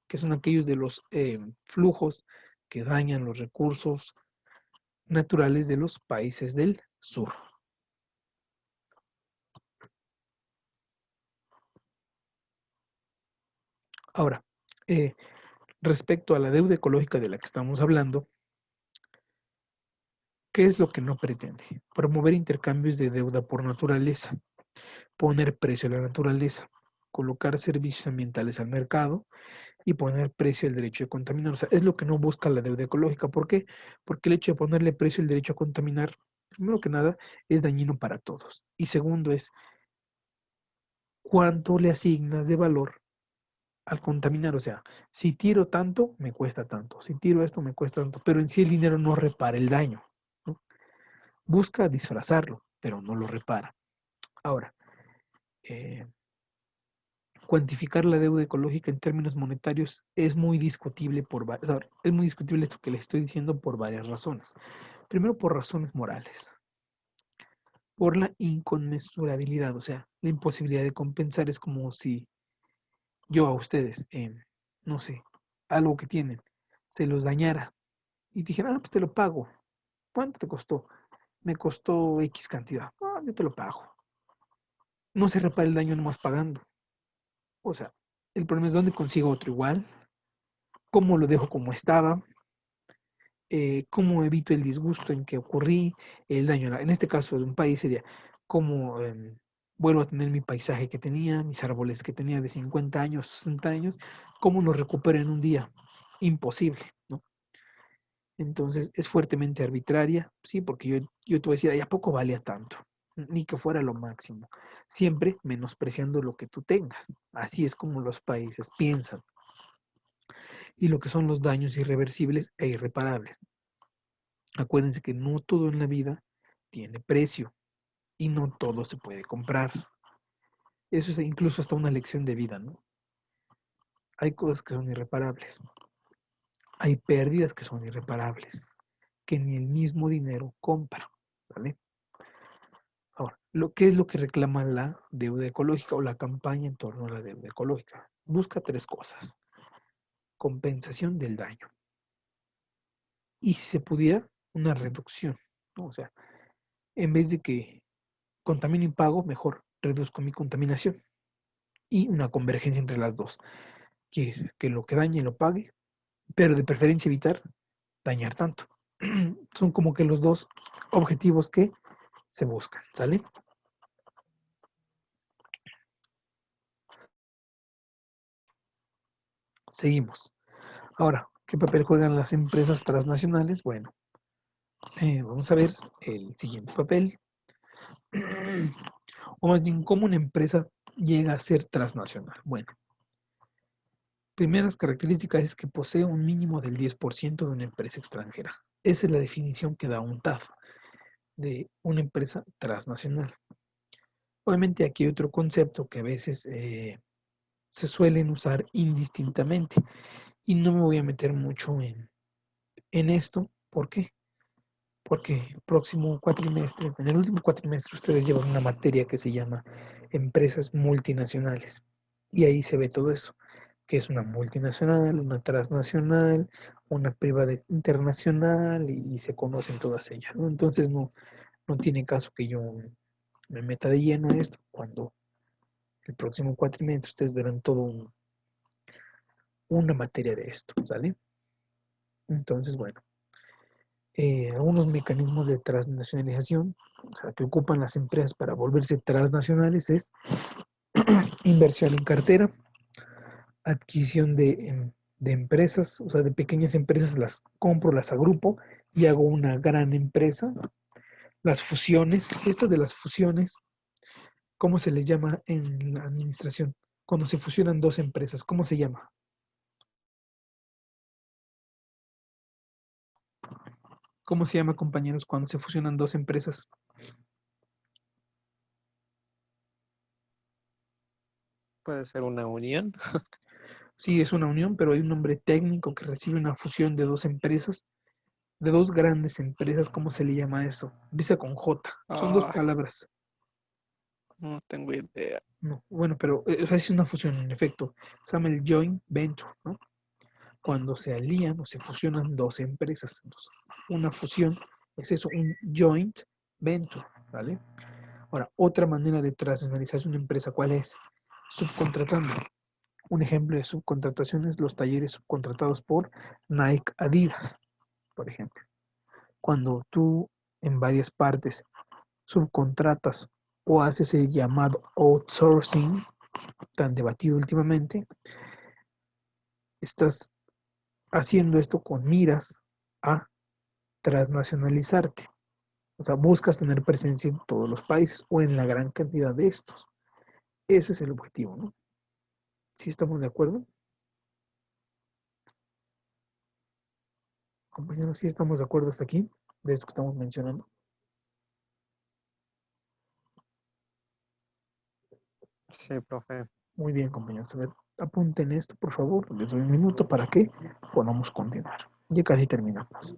que son aquellos de los flujos que dañan los recursos naturales de los países del sur. Ahora, respecto a la deuda ecológica de la que estamos hablando, ¿qué es lo que no pretende? Promover intercambios de deuda por naturaleza, poner precio a la naturaleza, colocar servicios ambientales al mercado y poner precio al derecho de contaminar. O sea, es lo que no busca la deuda ecológica. ¿Por qué? Porque el hecho de ponerle precio al derecho a contaminar, primero que nada, es dañino para todos. Y segundo es, ¿cuánto le asignas de valor al contaminar? O sea, si tiro tanto, me cuesta tanto. Si tiro esto, me cuesta tanto. Pero en sí el dinero no repara el daño, ¿no? Busca disfrazarlo, pero no lo repara. Ahora, eh, cuantificar la deuda ecológica en términos monetarios es muy discutible es muy discutible esto que le estoy diciendo por varias razones. Primero, por razones morales, por la inconmensurabilidad, o sea, la imposibilidad de compensar. Es como si yo a ustedes, no sé, algo que tienen, se los dañara y dijera, ah, pues te lo pago. ¿Cuánto te costó? Me costó X cantidad. Ah, yo te lo pago. No se repara el daño nomás pagando. O sea, el problema es dónde consigo otro igual, cómo lo dejo como estaba, cómo evito el disgusto en que ocurrí, el daño. En este caso de un país sería cómo vuelvo a tener mi paisaje que tenía, mis árboles que tenía de 50 años, 60 años, cómo los recupero en un día. Imposible, ¿no? Entonces es fuertemente arbitraria, sí, porque yo te voy a decir, ¿y a poco valía tanto? Ni que fuera lo máximo. Siempre menospreciando lo que tú tengas. Así es como los países piensan. Y lo que son los daños irreversibles e irreparables. Acuérdense que no todo en la vida tiene precio y no todo se puede comprar. Eso es incluso hasta una lección de vida, ¿no? Hay cosas que son irreparables. Hay pérdidas que son irreparables, que ni el mismo dinero compra, ¿vale? Ahora, ¿qué es lo que reclama la deuda ecológica o la campaña en torno a la deuda ecológica? Busca tres cosas. Compensación del daño. Y si se pudiera, una reducción, ¿no? O sea, en vez de que contamino y pago, mejor reduzco mi contaminación. Y una convergencia entre las dos. Que lo que dañe lo pague, pero de preferencia evitar dañar tanto. Son como que los dos objetivos que se buscan, ¿sale? Seguimos. Ahora, ¿qué papel juegan las empresas transnacionales? Bueno, vamos a ver el siguiente papel. O más bien, ¿cómo una empresa llega a ser transnacional? Bueno, primeras características es que posee un mínimo del 10% de una empresa extranjera. Esa es la definición que da UNTAD de una empresa transnacional. Obviamente aquí hay otro concepto que a veces se suelen usar indistintamente y no me voy a meter mucho en esto. ¿Por qué? Porque próximo cuatrimestre, en el último cuatrimestre ustedes llevan una materia que se llama empresas multinacionales y ahí se ve todo eso, que es una multinacional, una transnacional, una privada internacional y se conocen todas ellas, ¿no? Entonces no tiene caso que yo me meta de lleno a esto cuando el próximo cuatrimestre ustedes verán una materia de esto, ¿sale? Entonces, bueno, algunos mecanismos de transnacionalización, o sea, que ocupan las empresas para volverse transnacionales es inversión en cartera, adquisición de empresas, o sea, de pequeñas empresas las compro, las agrupo y hago una gran empresa. Las fusiones, estas de las fusiones, ¿cómo se les llama en la administración? Cuando se fusionan dos empresas, ¿cómo se llama? ¿Cómo se llama, compañeros, cuando se fusionan dos empresas? Puede ser una unión. Sí, es una unión, pero hay un nombre técnico que recibe una fusión de dos empresas, de dos grandes empresas. ¿Cómo se le llama eso? Empieza con J. Son dos Ah, palabras. no tengo idea. No, bueno, pero o sea, es una fusión, en efecto. Se llama el joint venture, ¿no? Cuando se alían o se fusionan dos empresas. Entonces, una fusión es eso, un joint venture, ¿vale? Ahora, otra manera de transnacionalizar una empresa, ¿cuál es? Subcontratando. Un ejemplo de subcontratación es los talleres subcontratados por Nike Adidas, por ejemplo. Cuando tú en varias partes subcontratas o haces el llamado outsourcing, tan debatido últimamente, estás haciendo esto con miras a transnacionalizarte. O sea, buscas tener presencia en todos los países o en la gran cantidad de estos. Ese es el objetivo, ¿no? ¿Sí estamos de acuerdo? Compañeros, ¿sí estamos de acuerdo hasta aquí? De esto que estamos mencionando. Sí, profe. Muy bien, compañeros. A ver, apunten esto, por favor. Les doy un minuto para que podamos continuar. Ya casi terminamos.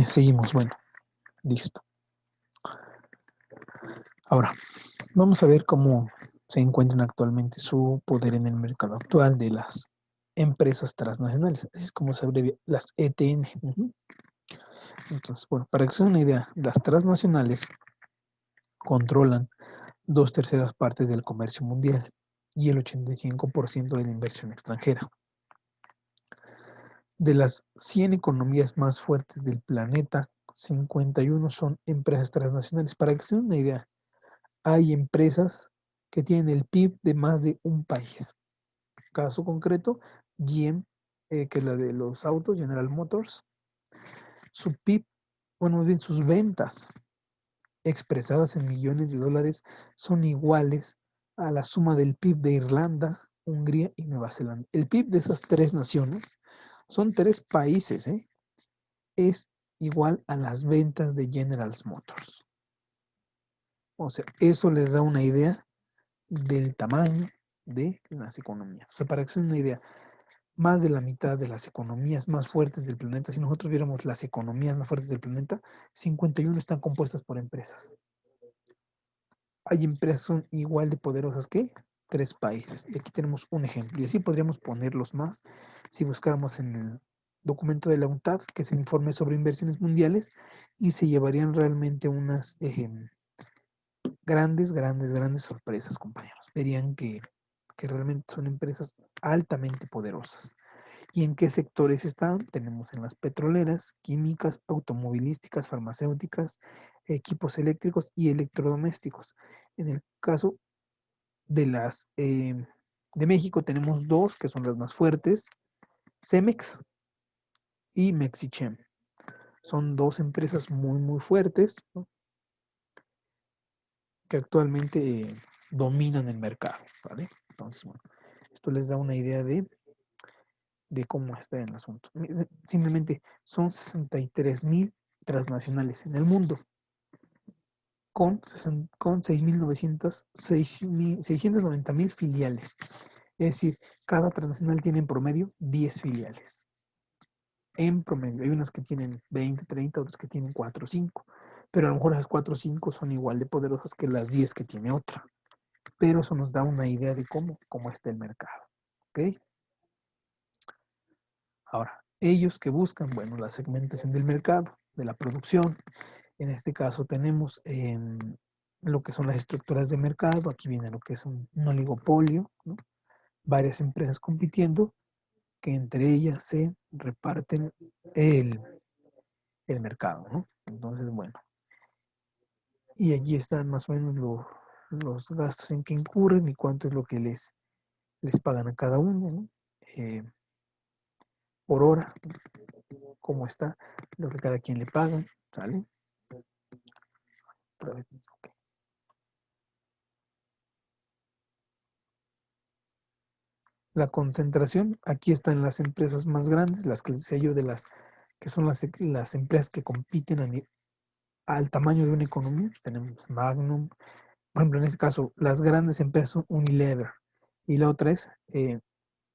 Seguimos. Bueno, listo. Ahora, vamos a ver cómo se encuentran actualmente su poder en el mercado actual de las empresas transnacionales. Así es como se abrevia las ETN. Entonces, bueno, para que se den una idea, las transnacionales controlan 2/3 partes del comercio mundial y el 85% de la inversión extranjera. De las 100 economías más fuertes del planeta, 51 son empresas transnacionales. Para que se den una idea, hay empresas que tienen el PIB de más de un país. Caso concreto, GM, que es la de los autos, General Motors, su PIB, bueno, más bien sus ventas expresadas en millones de dólares son iguales a la suma del PIB de Irlanda, Hungría y Nueva Zelanda. El PIB de esas tres naciones, son tres países, es igual a las ventas de General Motors. O sea, eso les da una idea del tamaño de las economías. O sea, para que se den una idea, más de la mitad de las economías más fuertes del planeta, si nosotros viéramos las economías más fuertes del planeta, 51 están compuestas por empresas. hay empresas que son igual de poderosas que 3 países. Y aquí tenemos un ejemplo. Y así podríamos ponerlos más si buscáramos en el documento de la UNTAD, que es el informe sobre inversiones mundiales, y se llevarían realmente unas grandes sorpresas, compañeros. Verían que realmente son empresas altamente poderosas. ¿Y en qué sectores están? Tenemos en las petroleras, químicas, automovilísticas, farmacéuticas, equipos eléctricos y electrodomésticos. En el caso de las de México tenemos dos que son las más fuertes, Cemex y Mexichem. Son dos empresas muy fuertes, ¿no? Que actualmente dominan el mercado, ¿vale? Entonces, bueno, esto les da una idea de cómo está el asunto. Simplemente son 63,000 transnacionales en el mundo, con 690,000 filiales. Es decir, cada transnacional tiene en promedio 10 filiales. En promedio, hay unas que tienen 20, 30, otras que tienen 4 o 5. Pero a lo mejor esas 4 o 5 son igual de poderosas que las 10 que tiene otra. Pero eso nos da una idea de cómo está el mercado. ¿Ok? Ahora, ellos que buscan, bueno, la segmentación del mercado, de la producción. En este caso tenemos lo que son las estructuras de mercado. Aquí viene lo que es un oligopolio, ¿no? Varias empresas compitiendo que entre ellas se reparten el, el mercado, ¿no? Entonces, bueno, y aquí están más o menos los gastos en que incurren y cuánto es lo que les pagan a cada uno, ¿no? Por hora, cómo está, lo que cada quien le pagan, ¿sale? Otra vez, ok. La concentración, aquí están las empresas más grandes, las que les decía yo de las que son las empresas que compiten al tamaño de una economía. Tenemos Magnum, por ejemplo, en este caso, las grandes empresas son Unilever y la otra es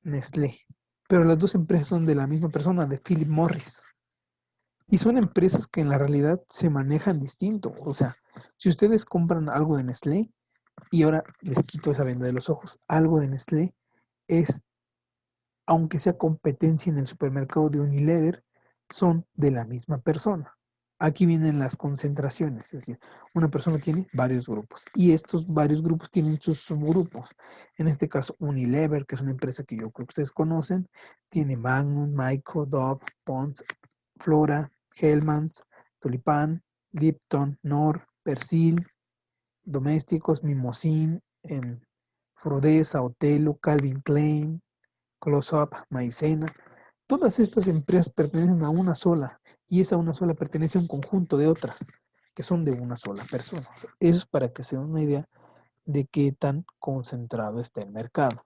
Nestlé. Pero las dos empresas son de la misma persona, de Philip Morris. Y son empresas que en la realidad se manejan distinto. O sea, si ustedes compran algo de Nestlé, y ahora les quito esa venda de los ojos, algo de Nestlé es, aunque sea competencia en el supermercado de Unilever, son de la misma persona. Aquí vienen las concentraciones, es decir, una persona tiene varios grupos y estos varios grupos tienen sus subgrupos. En este caso, Unilever, que es una empresa que yo creo que ustedes conocen, tiene Magnum, Myco, Dove, Pond's, Flora, Hellmann's, Tulipán, Lipton, Knorr, Persil, Domésticos, Mimosin, Frodesa, Otelo, Calvin Klein, Close-Up, Maicena. Todas estas empresas pertenecen a una sola y esa una sola pertenece a un conjunto de otras que son de una sola persona. O sea, eso es para que se den una idea de qué tan concentrado está el mercado.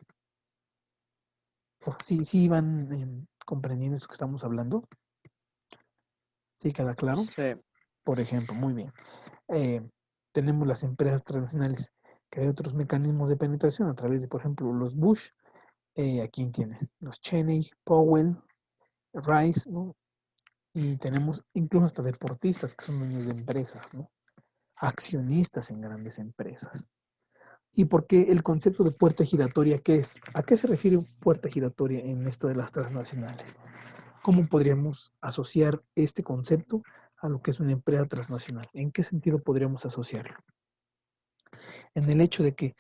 Sí van comprendiendo eso que estamos hablando. ¿Sí queda claro? Sí. Por ejemplo, muy bien. Tenemos las empresas transnacionales que hay otros mecanismos de penetración a través de, por ejemplo, los Bush. Aquí tiene los Cheney, Powell, Rice, ¿no? Y tenemos incluso hasta deportistas que son dueños de empresas, ¿no? Accionistas en grandes empresas. ¿Y por qué el concepto de puerta giratoria qué es? ¿A qué se refiere puerta giratoria en esto de las transnacionales? ¿Cómo podríamos asociar este concepto a lo que es una empresa transnacional? ¿En qué sentido podríamos asociarlo? En el hecho de que,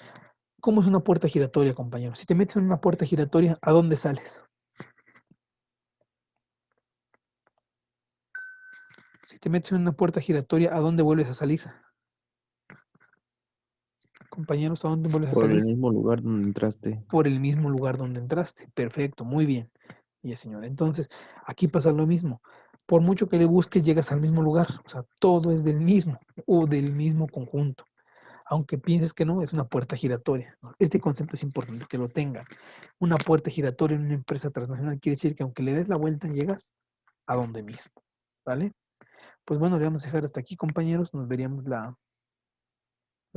¿cómo es una puerta giratoria, compañero? Si te metes en una puerta giratoria, ¿a dónde sales? Si te metes en una puerta giratoria, ¿a dónde vuelves a salir? Compañeros, ¿a dónde vuelves a Por el salir? mismo lugar donde entraste. Por el mismo lugar donde entraste. Perfecto, muy bien. Ya, señor. Entonces, aquí pasa lo mismo. Por mucho que le busques, llegas al mismo lugar. O sea, todo es del mismo o del mismo conjunto. Aunque pienses que no, es una puerta giratoria, ¿no? Este concepto es importante que lo tengan. Una puerta giratoria en una empresa transnacional quiere decir que aunque le des la vuelta, llegas a donde mismo. ¿Vale? Pues bueno, le vamos a dejar hasta aquí, compañeros. Nos veríamos la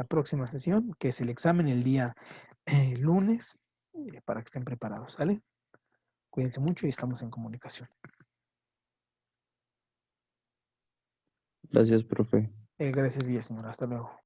próxima sesión, que es el examen el día lunes, para que estén preparados, ¿sale? Cuídense mucho y estamos en comunicación. Gracias, profe. Gracias, Villa, señora. Hasta luego.